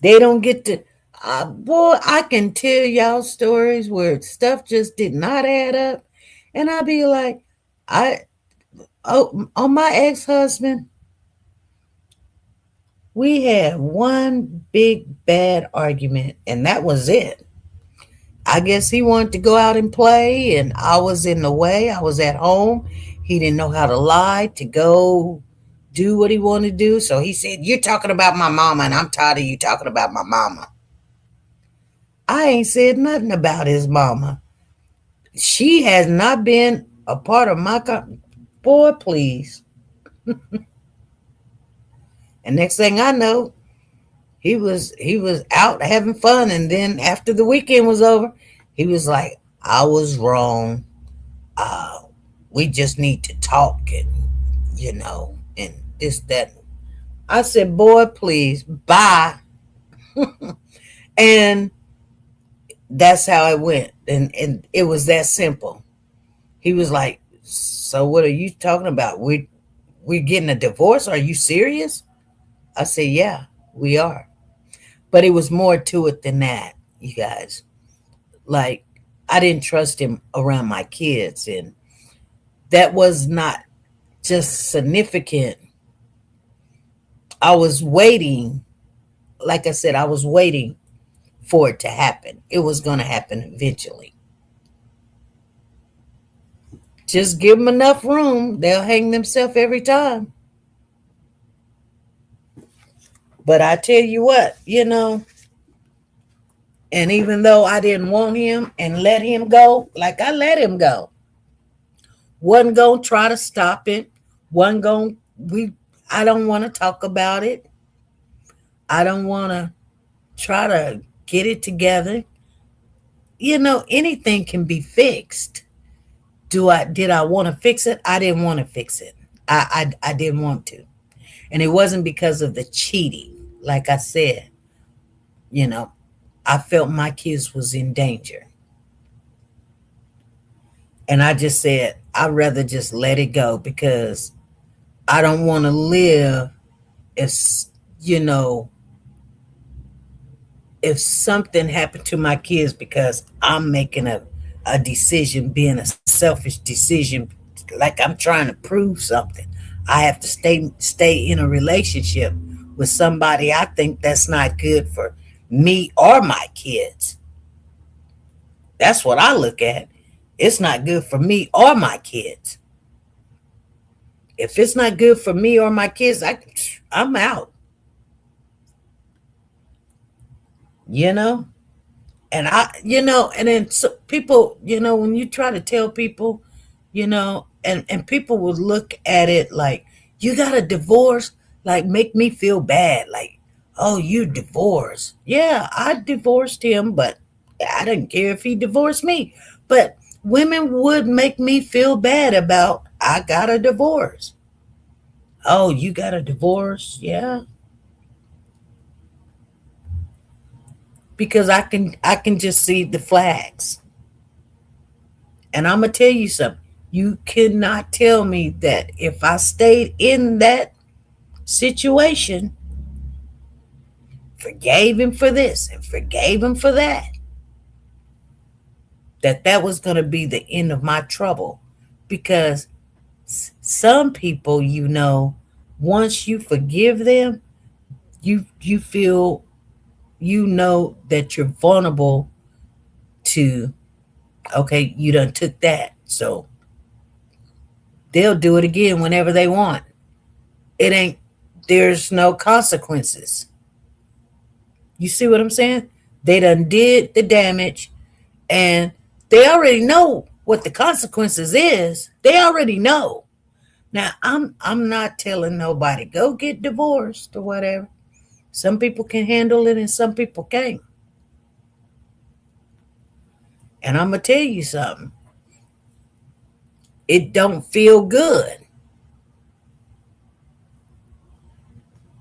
They don't get to... boy, I can tell y'all stories where stuff just did not add up. And I'll be like, on my ex-husband, we had one big bad argument, and that was it. I guess he wanted to go out and play, and I was in the way. I was at home. He didn't know how to lie to go do what he wanted to do. So he said, "You're talking about my mama, and I'm tired of you talking about my mama." I ain't said nothing about his mama. She has not been a part of my boy, please. And next thing I know, he was out having fun, and then after the weekend was over, he was like, "I was wrong. We just need to talk, and and this that." I said, "Boy, please, bye." And that's how it went, and it was that simple. He was like, "So what are you talking about? We're getting a divorce? Are you serious?" I said, "Yeah, we are." But it was more to it than that, you guys. Like, I didn't trust him around my kids, and that was not just significant. I was waiting, like I said, I was waiting for it to happen. It was going to happen eventually. Just give them enough room, they'll hang themselves every time. But I tell you what, and even though I didn't want him and let him go, like I let him go, wasn't gonna try to stop it. Wasn't gonna I don't want to talk about it. I don't want to try to get it together. Anything can be fixed. Did I want to fix it? I didn't want to fix it. I didn't want to. And it wasn't because of the cheating. Like I said, I felt my kids was in danger. And I just said, I'd rather just let it go, because I don't want to live if, if something happened to my kids because I'm making a decision, being a selfish decision, like I'm trying to prove something. I have to stay in a relationship with somebody I think that's not good for me or my kids. That's what I look at. It's not good for me or my kids. If it's not good for me or my kids, I'm out. And and then people, when you try to tell people, and people will look at it like, "You got a divorce," like make me feel bad, like, "Oh, you divorced." Yeah, I divorced him, but I didn't care if he divorced me. But women would make me feel bad about, I got a divorce. "Oh, you got a divorce?" Yeah. Because I can just see the flags. And I'm gonna tell you something. You cannot tell me that if I stayed in that situation, forgave him for this and forgave him for that was going to be the end of my trouble. Because some people, once you forgive them, you feel, that you're vulnerable to, okay, you done took that, so they'll do it again whenever they want. There's no consequences. You see what I'm saying? They done did the damage, and they already know what the consequences is. They already know. Now, I'm not telling nobody go get divorced or whatever. Some people can handle it and some people can't. And I'm gonna tell you something. It don't feel good.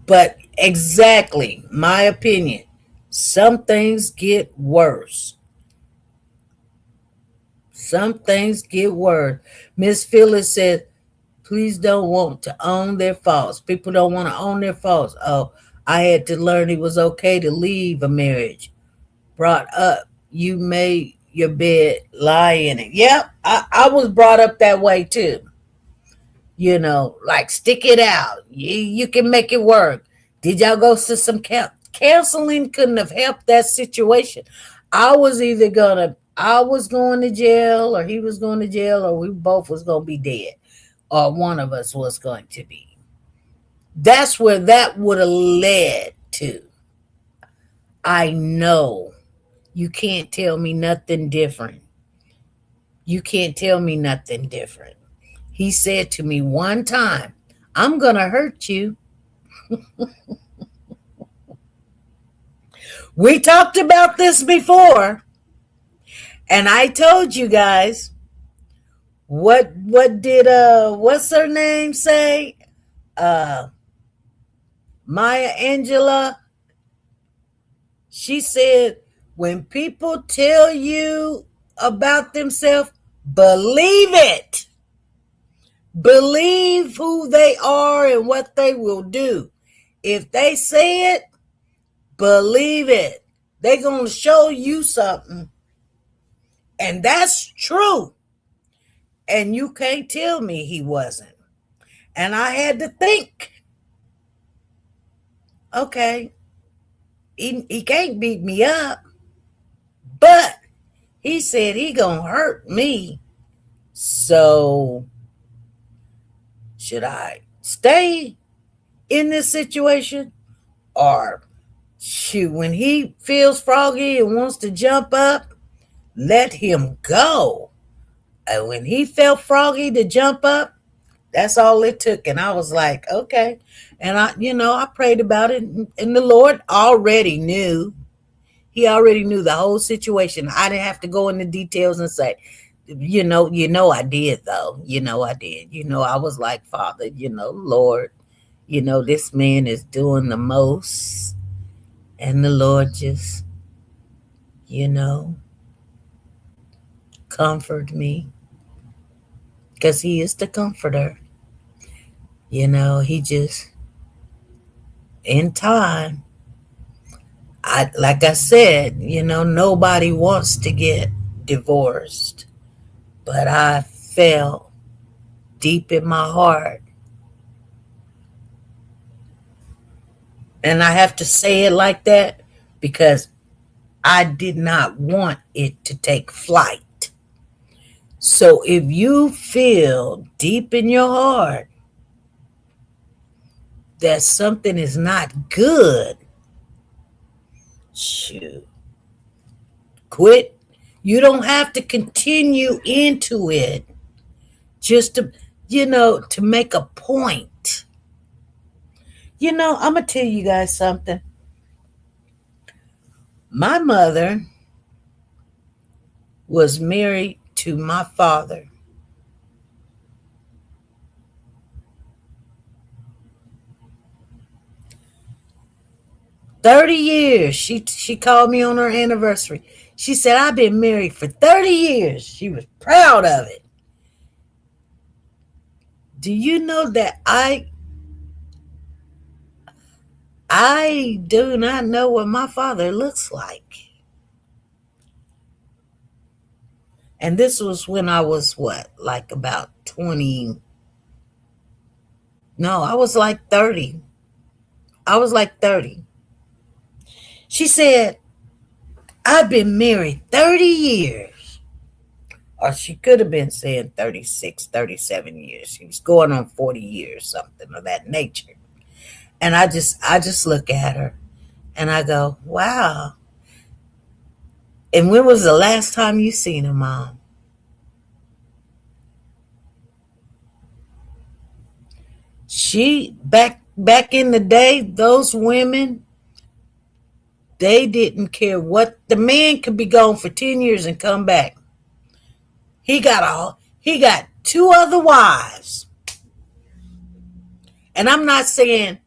But exactly my opinion. Some things get worse. Some things get worse. Miss Phyllis said, "Please don't want to own their faults." People don't want to own their faults. "Oh, I had to learn it was okay to leave a marriage." Brought up, "You made your bed, lie in it." Yep, I was brought up that way too. Like, stick it out. You can make it work. Did y'all go to some counseling? Couldn't have helped that situation. I was going to jail, or he was going to jail, or we both was going to be dead, or one of us was going to be. That's where that would have led to. I know you can't tell me nothing different. You can't tell me nothing different. He said to me one time, I'm going to hurt you. We talked about this before, and I told you guys, what did what's her name say? Maya Angelou. She said, when people tell you about themselves, believe it. Believe who they are and what they will do. If they say it, believe it. They're going to show you something. And that's true. And you can't tell me he wasn't. And I had to think, okay, he can't beat me up, but he said he gonna hurt me. So should I stay in this situation, or shoot, when he feels froggy and wants to jump up, let him go? And when he felt froggy to jump up, that's all it took. And I was like, okay. And I prayed about it, and the Lord already knew. He already knew the whole situation. I didn't have to go into details and say, I did though. I did. I was like, Father, Lord, this man is doing the most. And the Lord just, comfort me. Because he is the comforter. He just, in time, like I said, nobody wants to get divorced. But I felt deep in my heart. And I have to say it like that because I did not want it to take flight. So if you feel deep in your heart that something is not good, shoot, quit. You don't have to continue into it just to make a point. I'm going to tell you guys something. My mother was married to my father. $30 years. She called me on her anniversary. She said, I've been married for 30 years. She was proud of it. Do you know that I do not know what my father looks like? And this was when I was like about 20. No, I was like 30. I was like 30. She said, I've been married 30 years. Or she could have been saying 36, 37 years. She was going on 40 years, something of that nature. And I just look at her and I go, wow. And when was the last time you seen her, Mom? She, back in the day, those women, they didn't care what. The man could be gone for 10 years and come back. He got 2 other wives. And I'm not saying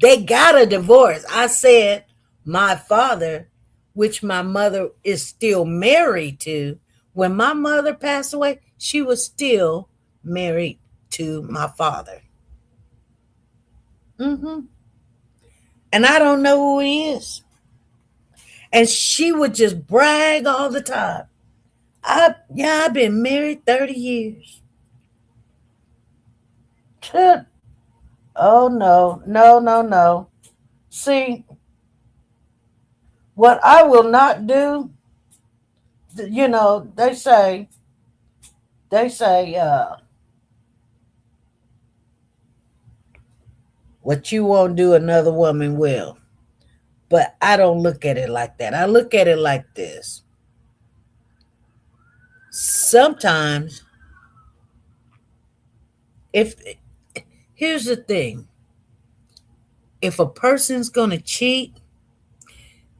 they got a divorce. I said my father, which my mother is still married to, when my mother passed away, she was still married to my father. And I don't know who he is. And she would just brag all the time. I've been married 30 years. Oh, no. See, what I will not do you know, they say, what you won't do, another woman will. But I don't look at it like that. I look at it like this. Sometimes, if here's the thing, if a person's going to cheat,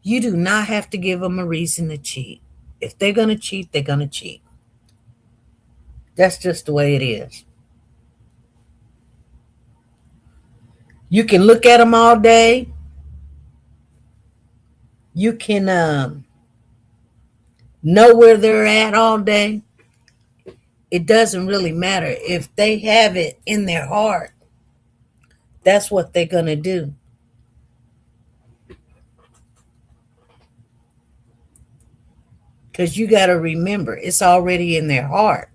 you do not have to give them a reason to cheat. If they're going to cheat, they're going to cheat. That's just the way it is. You can look at them all day. You can know where they're at all day. It doesn't really matter. If they have it in their heart, that's what they're going to do. Because you got to remember, it's already in their heart.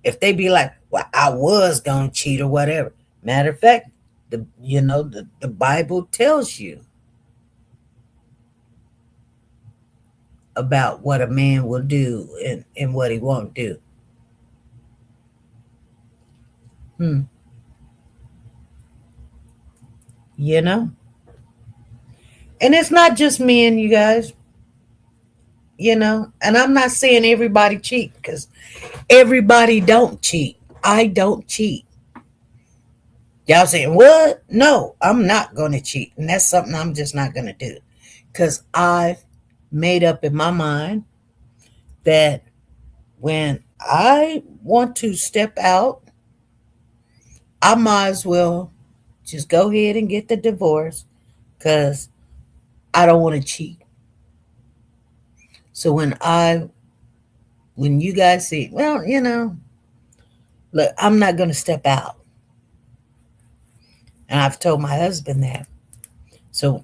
If they be like, well, I was going to cheat or whatever. Matter of fact, the Bible tells you about what a man will do and what he won't do. You know? And it's not just men, you guys. You know? And I'm not saying everybody cheat, because everybody don't cheat. I don't cheat. Y'all saying, what? No, I'm not going to cheat. And that's something I'm just not going to do. Because I've made up in my mind that when I want to step out, I might as well just go ahead and get the divorce, because I don't want to cheat. So when you guys say, well, look, I'm not going to step out. And I've told my husband that. So,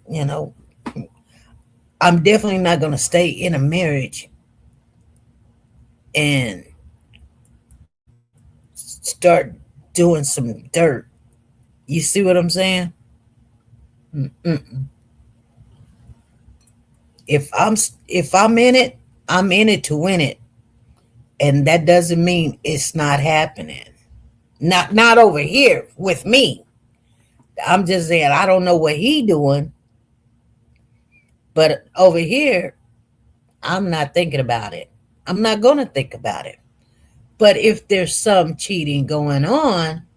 I'm definitely not going to stay in a marriage and start doing some dirt. You see what I'm saying? Mm-mm. If I'm in it, I'm in it to win it. And that doesn't mean it's not happening. Not over here with me. I'm just saying, I don't know what he doing. But over here, I'm not thinking about it. I'm not going to think about it. But if there's some cheating going on,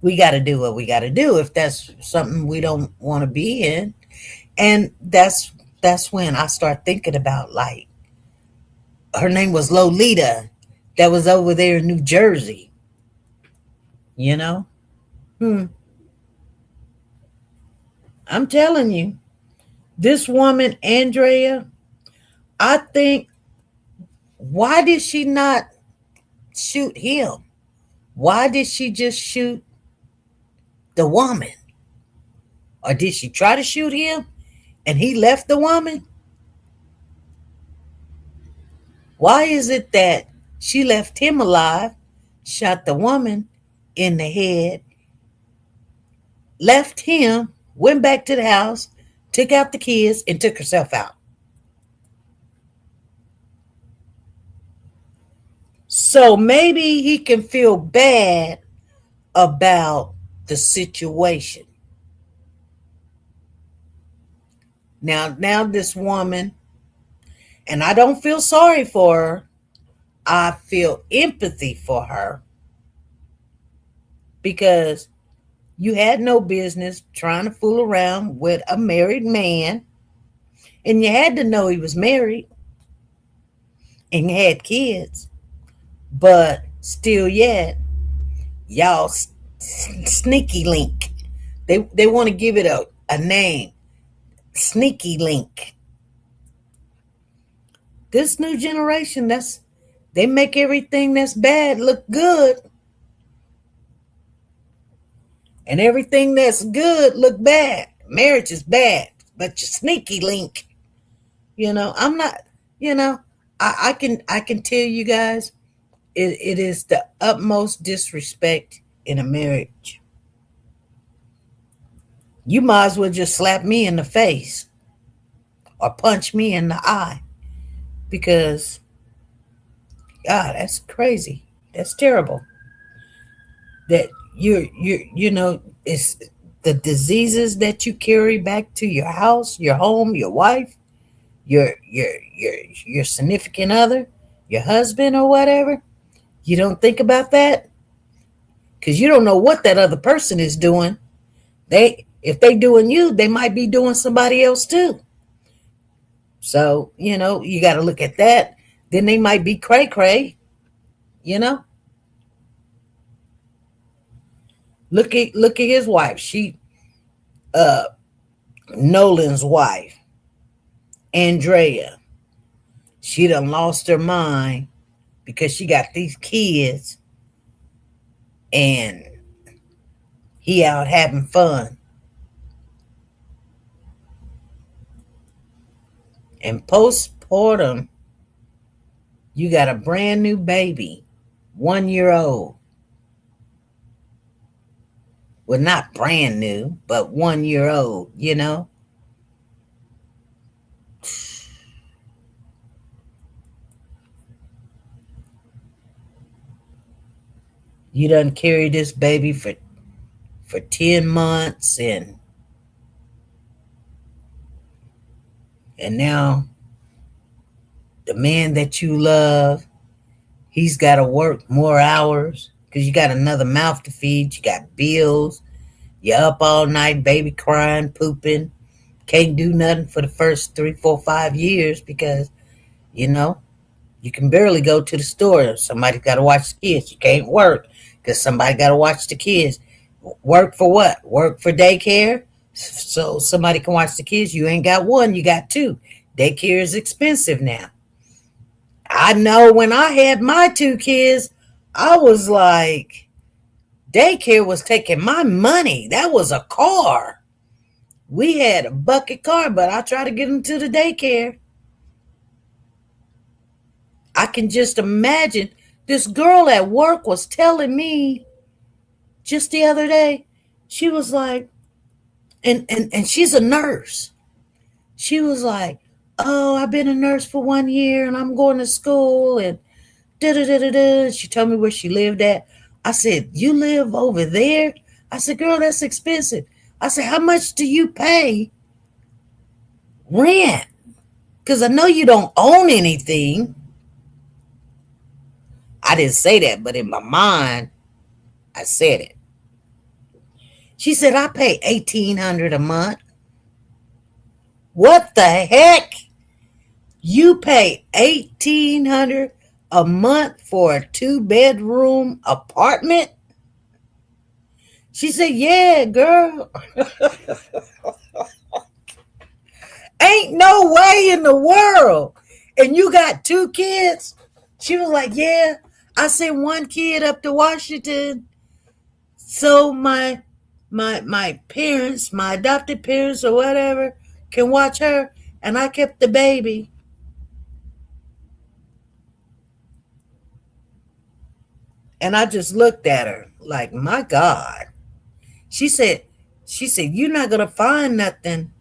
we got to do what we got to do if that's something we don't want to be in. And that's when I start thinking about, like, her name was Lolita, that was over there in New Jersey. I'm telling you, this woman, Andrea, I think, why did she not shoot him? Why did she just shoot the woman? Or did she try to shoot him and he left the woman? Why is it that she left him alive, shot the woman in the head, left him, went back to the house, took out the kids, and took herself out? So maybe he can feel bad about the situation. Now this woman, and I don't feel sorry for her, I feel empathy for her, because you had no business trying to fool around with a married man, and you had to know he was married and had kids, but still yet, y'all sneaky link. They want to give it a name, sneaky link. This new generation, they make everything that's bad look good, and everything that's good look bad. Marriage is bad, but your sneaky link. I'm not. I can tell you guys, it is the utmost disrespect in a marriage. You might as well just slap me in the face, or punch me in the eye because, God, that's crazy. That's terrible. That it's the diseases that you carry back to your house, your home, your wife, your significant other, your husband or whatever. You don't think about that because you don't know what that other person is doing. If they doing you, they might be doing somebody else too. So, you got to look at that. Then they might be cray cray, you know. Look at his wife. She Nolan's wife, Andrea. She done lost her mind because she got these kids and he out having fun. And postpartum, you got a brand new baby, 1 year old. Well, not brand new, but 1 year old, You done carry this baby for 10 months and now the man that you love, he's got to work more hours because you got another mouth to feed. You got bills. You're up all night, baby crying, pooping. Can't do nothing for the first 3, 4, 5 years because, you can barely go to the store. Somebody got to watch the kids. You can't work because somebody got to watch the kids. Work for what? Work for daycare? So somebody can watch the kids. You ain't got one, you got two. Daycare is expensive now. I know when I had my 2 kids, I was like, daycare was taking my money. That was a car. We had a bucket car, but I tried to get them to the daycare. I can just imagine this girl at work was telling me just the other day, she was like, and she's a nurse. She was like, oh, I've been a nurse for 1 year and I'm going to school and da-da-da-da-da. She told me where she lived at. I said, you live over there? I said, girl, that's expensive. I said, how much do you pay rent? Because I know you don't own anything. I didn't say that, but in my mind, I said it. She said, I pay $1,800 a month. What the heck? You pay $1,800 a month for a 2-bedroom apartment? She said, yeah, girl. Ain't no way in the world. And you got 2 kids? She was like, yeah. I sent 1 kid up to Washington. So my parents, my adopted parents or whatever, can watch her. And I kept the baby. And I just looked at her like, my God. She said, you're not going to find nothing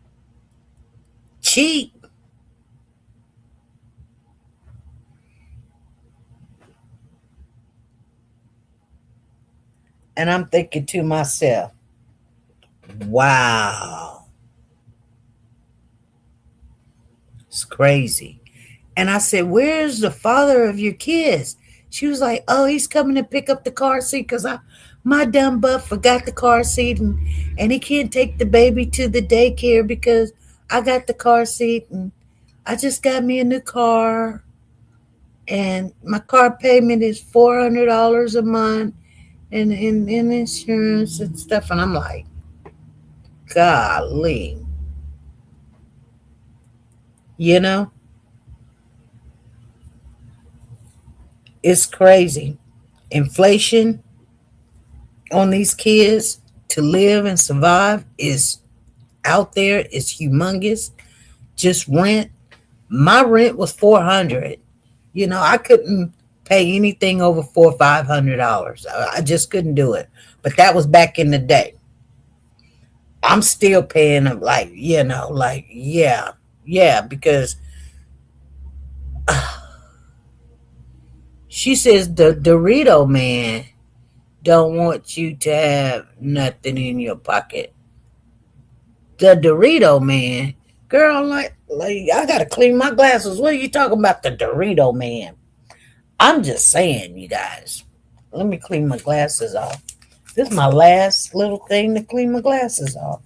cheap. And I'm thinking to myself, wow. It's crazy. And I said, where's the father of your kids? She was like, oh, he's coming to pick up the car seat because my dumb butt forgot the car seat and he can't take the baby to the daycare because I got the car seat and I just got me a new car and my car payment is $400 a month and insurance and stuff. And I'm like, golly. It's crazy. Inflation on these kids to live and survive is out there. It's humongous. Just rent. My rent was $400. I couldn't pay anything over $400 or $500. I just couldn't do it. But that was back in the day. I'm still paying them yeah. Yeah, because she says the Dorito man don't want you to have nothing in your pocket. The Dorito man, girl, like I gotta clean my glasses. What are you talking about, the Dorito man? I'm just saying, you guys. Let me clean my glasses off. This is my last little thing to clean my glasses off.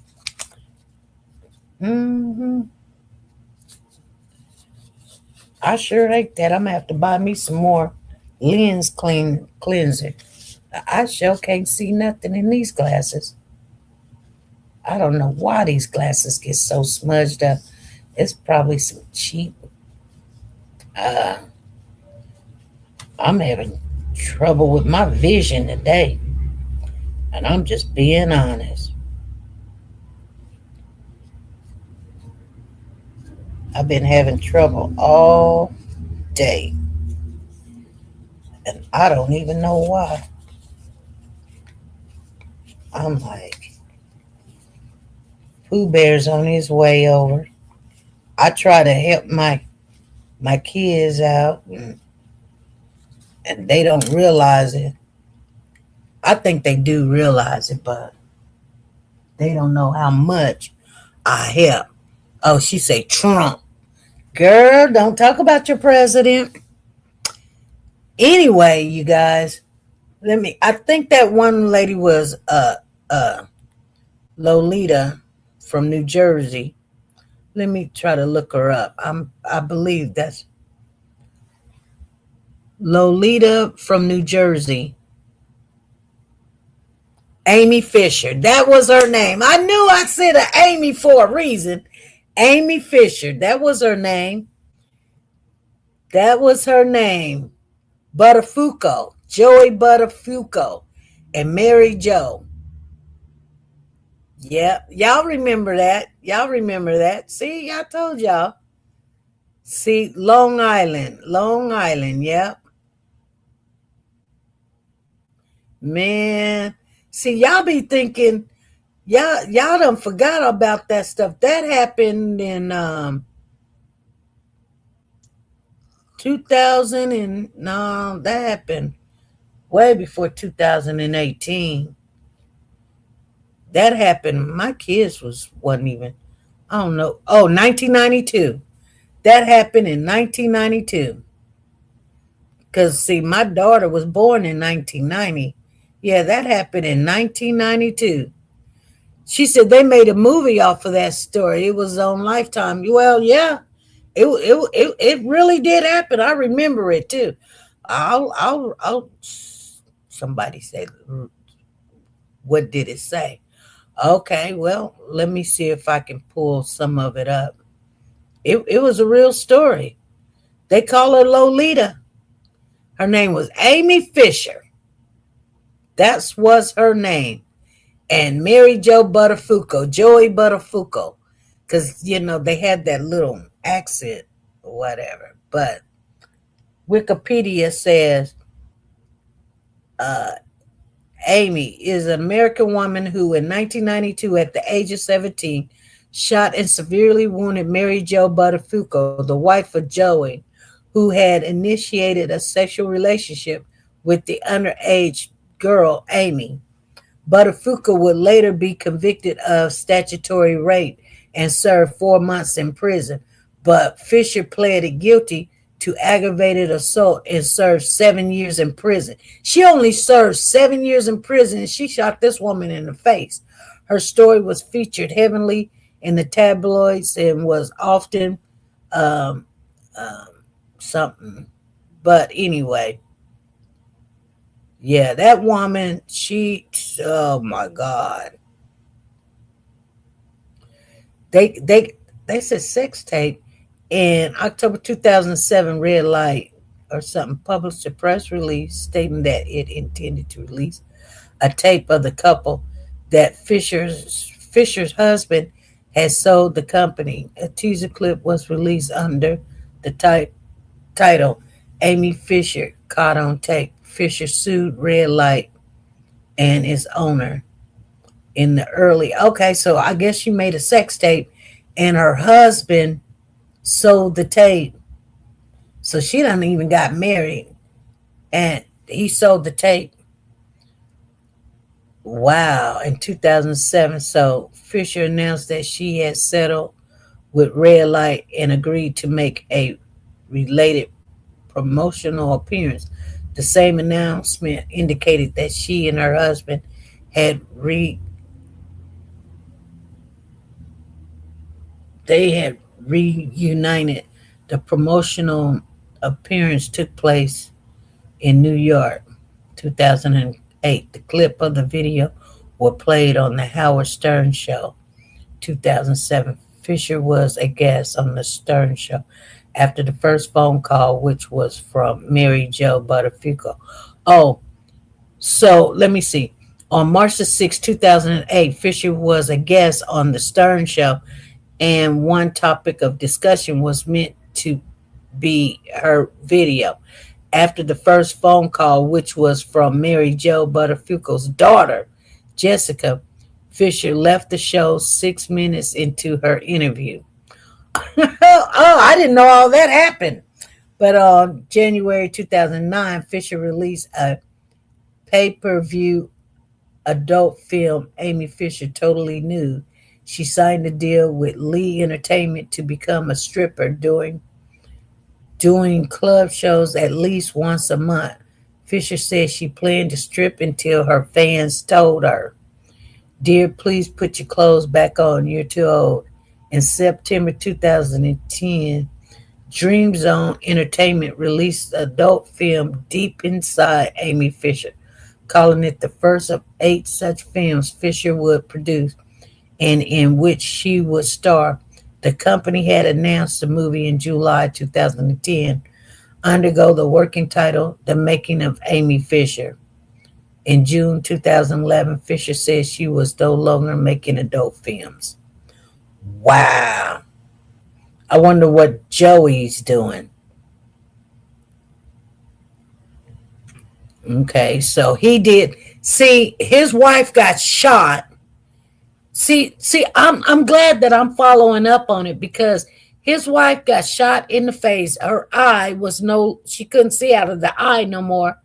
I sure hate that. I'm gonna have to buy me some more lens cleanser. I sure can't see nothing in these glasses. I don't know why these glasses get so smudged up. It's probably some cheap. I'm having trouble with my vision today, and I'm just being honest. I've been having trouble all day, and I don't even know why. I'm like, Pooh Bear's on his way over. I try to help my kids out, and they don't realize it. I think they do realize it, but they don't know how much I help. Oh, she say Trump. Girl, don't talk about your president. Anyway, you guys, I think that one lady was Lolita from New Jersey. Let me try to look her up. I believe that's Lolita from New Jersey. Amy Fisher. That was her name. I knew I said Amy for a reason. Amy Fisher. That was her name. That was her name. Buttafuoco. Joey Buttafuoco. And Mary Jo. Yeah. Y'all remember that. Y'all remember that. See, I told y'all. See, Long Island. Long Island. Yep. Man. See, y'all be thinking, y'all done forgot about that stuff. That happened in 2000 and no, that happened way before 2018. That happened. My kids wasn't even, I don't know. Oh, 1992. That happened in 1992. Because, see, my daughter was born in 1990. Yeah, that happened in 1992. She said they made a movie off of that story. It was on Lifetime. Well, yeah, it really did happen. I remember it too. I'll. Somebody said, what did it say? Okay, well, let me see if I can pull some of it up. It was a real story. They call her Lolita. Her name was Amy Fisher. That was her name. And Mary Jo Buttafuoco, Joey Buttafuoco. Because, they had that little accent or whatever. But Wikipedia says Amy is an American woman who in 1992, at the age of 17, shot and severely wounded Mary Jo Buttafuoco, the wife of Joey, who had initiated a sexual relationship with the underage girl, Amy. Buttafuoco would later be convicted of statutory rape and serve 4 months in prison, but Fisher pleaded guilty to aggravated assault and served 7 years in prison. She only served 7 years in prison, and she shot this woman in the face. Her story was featured heavily in the tabloids and was often something. But anyway, yeah, that woman, oh my God. They said sex tape in October 2007, Red Light or something published a press release stating that it intended to release a tape of the couple that Fisher's husband had sold the company. A teaser clip was released under the title Amy Fisher Caught on Tape. Fisher sued Red Light and its owner in the early. Okay, so I guess she made a sex tape, and her husband sold the tape. So she done even got married, and he sold the tape. Wow, in 2007. So Fisher announced that she had settled with Red Light and agreed to make a related promotional appearance. The same announcement indicated that she and her husband had they had reunited. The promotional appearance took place in New York, 2008. The clip of the video were played on the Howard Stern Show, 2007. Fisher was a guest on the Stern Show after the first phone call, which was from Mary Jo Buttafuoco. Oh, so let me see. On March the 6th, 2008, Fisher was a guest on the Stern Show, and one topic of discussion was meant to be her video. After the first phone call, which was from Mary Jo Buttafuoco's daughter, Jessica, Fisher left the show 6 minutes into her interview. Oh, I didn't know all that happened. But on January 2009, Fisher released a pay-per-view adult film, Amy Fisher Totally Nude. She signed a deal with Lee Entertainment to become a stripper, doing club shows at least once a month. Fisher said she planned to strip until her fans told her, "Dear, please put your clothes back on. You're too old." In September 2010, Dream Zone Entertainment released the adult film Deep Inside Amy Fisher, calling it the first of 8 such films Fisher would produce and in which she would star. The company had announced the movie in July 2010, undergo the working title The Making of Amy Fisher. In June 2011, Fisher said she was no longer making adult films. Wow. I wonder what Joey's doing. Okay, so he did. See, his wife got shot. See, I'm glad that I'm following up on it, because his wife got shot in the face. Her eye was she couldn't see out of the eye no more.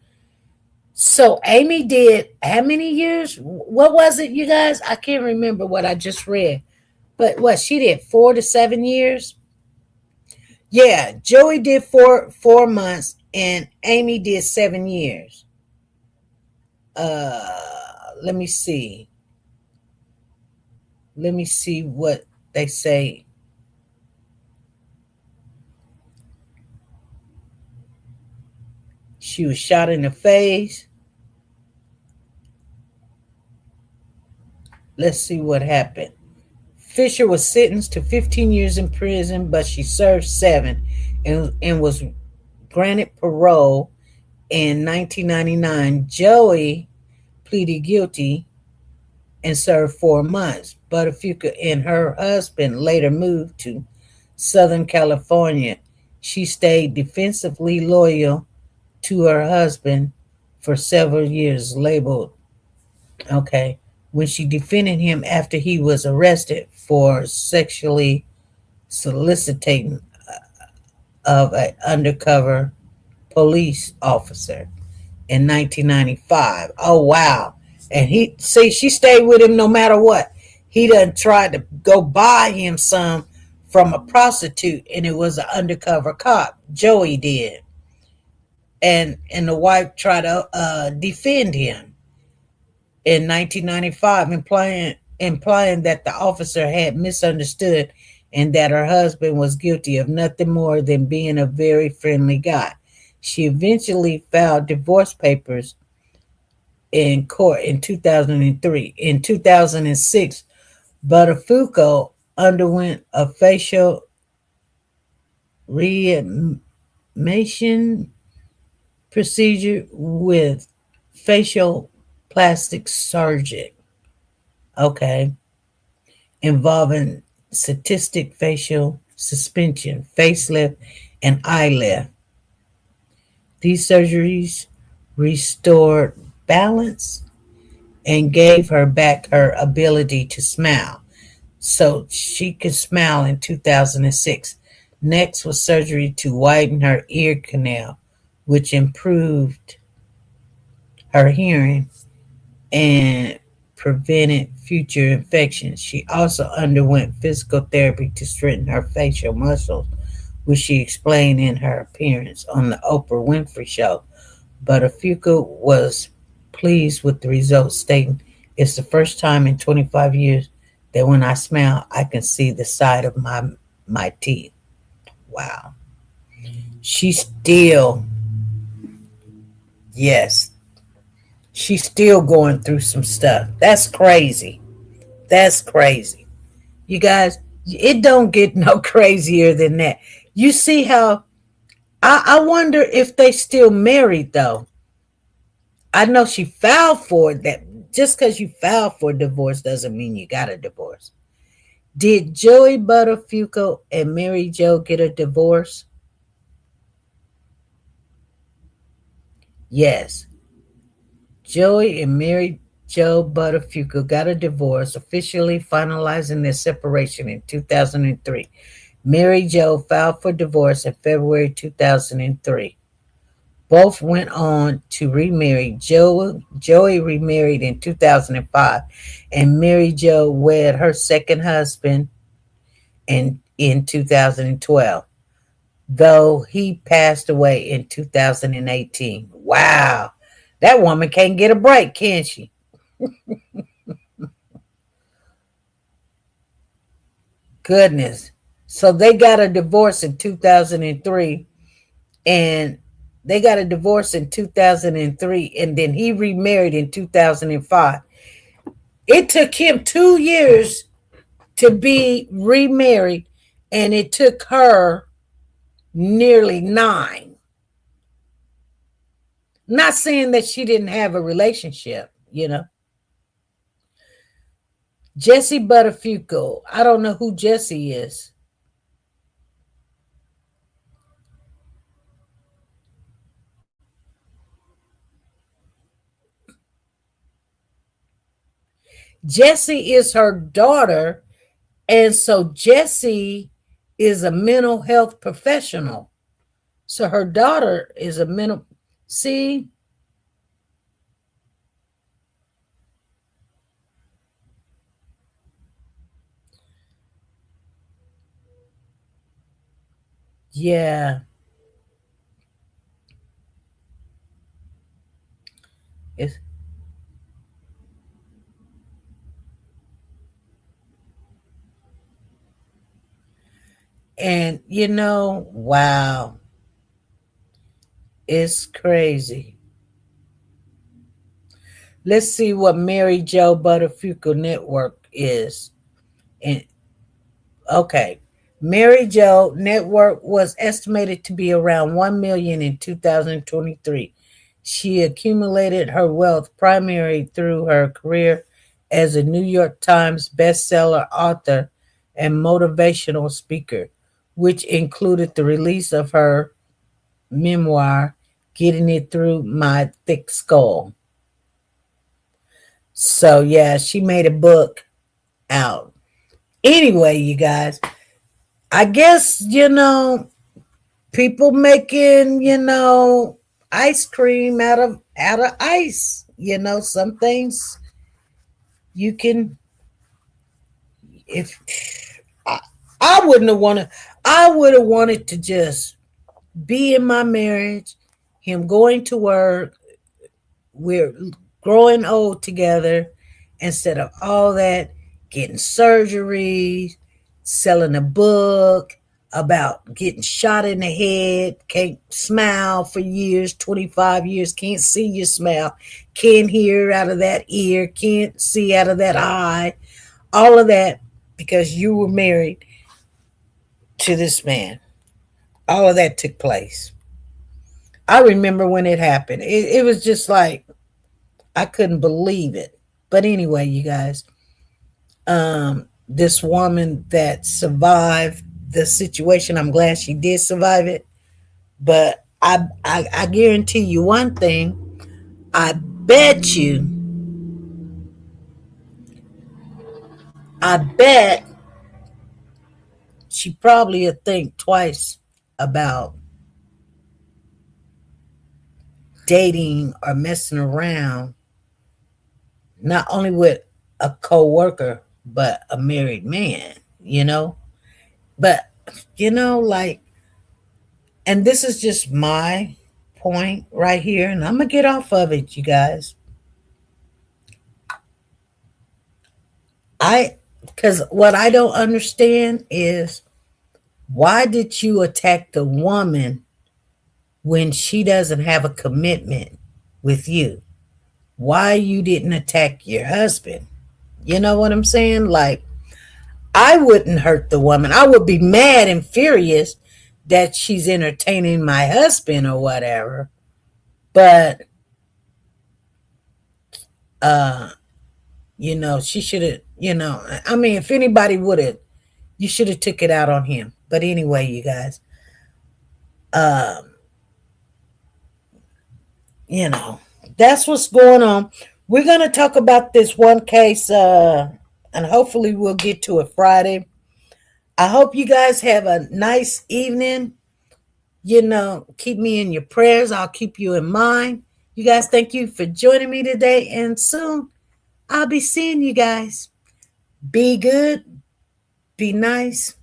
So Amy did how many years? What was it, you guys? I can't remember what I just read. But what, she did 4 to 7 years? Yeah, Joey did 4 months and Amy did 7 years. Let me see. Let me see what they say. She was shot in the face. Let's see what happened. Fisher was sentenced to 15 years in prison, but she served 7 and was granted parole in 1999. Joey pleaded guilty and served 4 months. Buttafuoco and her husband later moved to Southern California. She stayed defensively loyal to her husband for several years, labeled, okay, when she defended him after he was arrested for sexually soliciting of an undercover police officer in 1995. Oh, wow. And she stayed with him no matter what. He done tried to go buy him some from a prostitute, and it was an undercover cop. Joey did. And the wife tried to defend him in 1995, implying that the officer had misunderstood and that her husband was guilty of nothing more than being a very friendly guy. She eventually filed divorce papers in court in 2003. In 2006, Buttafuoco underwent a facial reanimation procedure with facial plastic surgery, okay, involving static facial suspension, facelift, and eye lift. These surgeries restored balance and gave her back her ability to smile. So she could smile in 2006. Next was surgery to widen her ear canal, which improved her hearing and prevented future infections. She also underwent physical therapy to strengthen her facial muscles, which she explained in her appearance on the Oprah Winfrey Show. Buttafuoco was pleased with the results, stating, "It's the first time in 25 years that when I smile, I can see the side of my teeth." Wow. She's still, yes, she's still going through some stuff. That's crazy. That's crazy. You guys, it don't get no crazier than that. You see how, I wonder if they still married though. I know she filed for it. That just because you filed for a divorce doesn't mean you got a divorce. Did Joey Buttafuoco and Mary Jo get a divorce? Yes. Joey and Mary Jo Buttafuoco got a divorce, officially finalizing their separation in 2003. Mary Jo filed for divorce in February 2003. Both went on to remarry. Joey remarried in 2005, and Mary Jo wed her second husband in 2012, though he passed away in 2018. Wow. That woman can't get a break, can she? Goodness. So they got a divorce in 2003, and they got a divorce in 2003, and then he remarried in 2005. It took him 2 years to be remarried, and it took her nearly 9. Not saying that she didn't have a relationship, you know. Jesse Buttafuoco. I don't know who Jesse is. Jessie is her daughter, and so Jessie is a mental health professional. So her daughter is a mental, see? Yeah. It's, and you know, wow. It's crazy. Let's see what Mary Jo Buttafuoco Network is. And okay. Mary Jo Network was estimated to be around 1 million in 2023. She accumulated her wealth primarily through her career as a New York Times bestseller author and motivational speaker, which included the release of her memoir, Getting It Through My Thick Skull. So, yeah, she made a book out. Anyway, you guys, I guess, you know, people making, you know, ice cream out of ice. You know, some things you can, if I wouldn't have wanted, I would have wanted to just be in my marriage, him going to work, we're growing old together, instead of all that, getting surgeries, selling a book about getting shot in the head, can't smile for years, 25 years, can't see your smile, can't hear out of that ear, can't see out of that eye, all of that because you were married to this man. All of that took place. I remember when it happened. It was just like, I couldn't believe it. But anyway, you guys, this woman that survived the situation, I'm glad she did survive it. But I guarantee you one thing. I bet she probably would think twice about dating or messing around, not only with a co-worker, but a married man, But, like, and this is just my point right here, and I'm going to get off of it, you guys. Because what I don't understand is, why did you attack the woman when she doesn't have a commitment with you? Why you didn't attack your husband? You know what I'm saying? Like, I wouldn't hurt the woman. I would be mad and furious that she's entertaining my husband or whatever. But, she should have, I mean, if anybody would have, you should have took it out on him. But anyway, you guys, that's what's going on. We're going to talk about this one case, and hopefully we'll get to it Friday. I hope you guys have a nice evening. Keep me in your prayers. I'll keep you in mind. You guys, thank you for joining me today. And soon I'll be seeing you guys. Be good, be nice,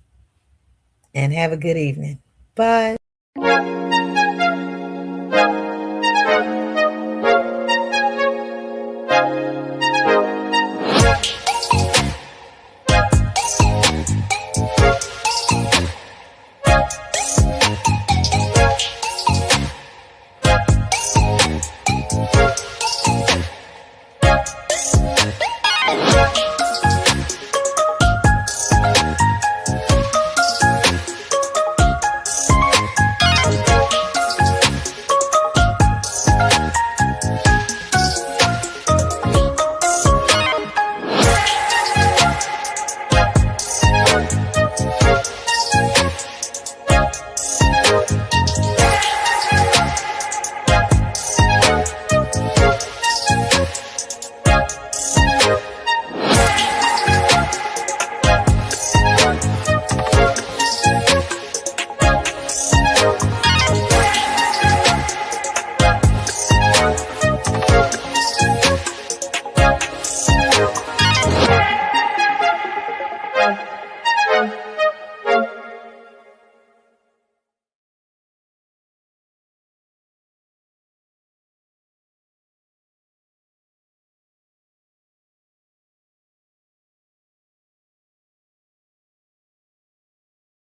and have a good evening. Bye.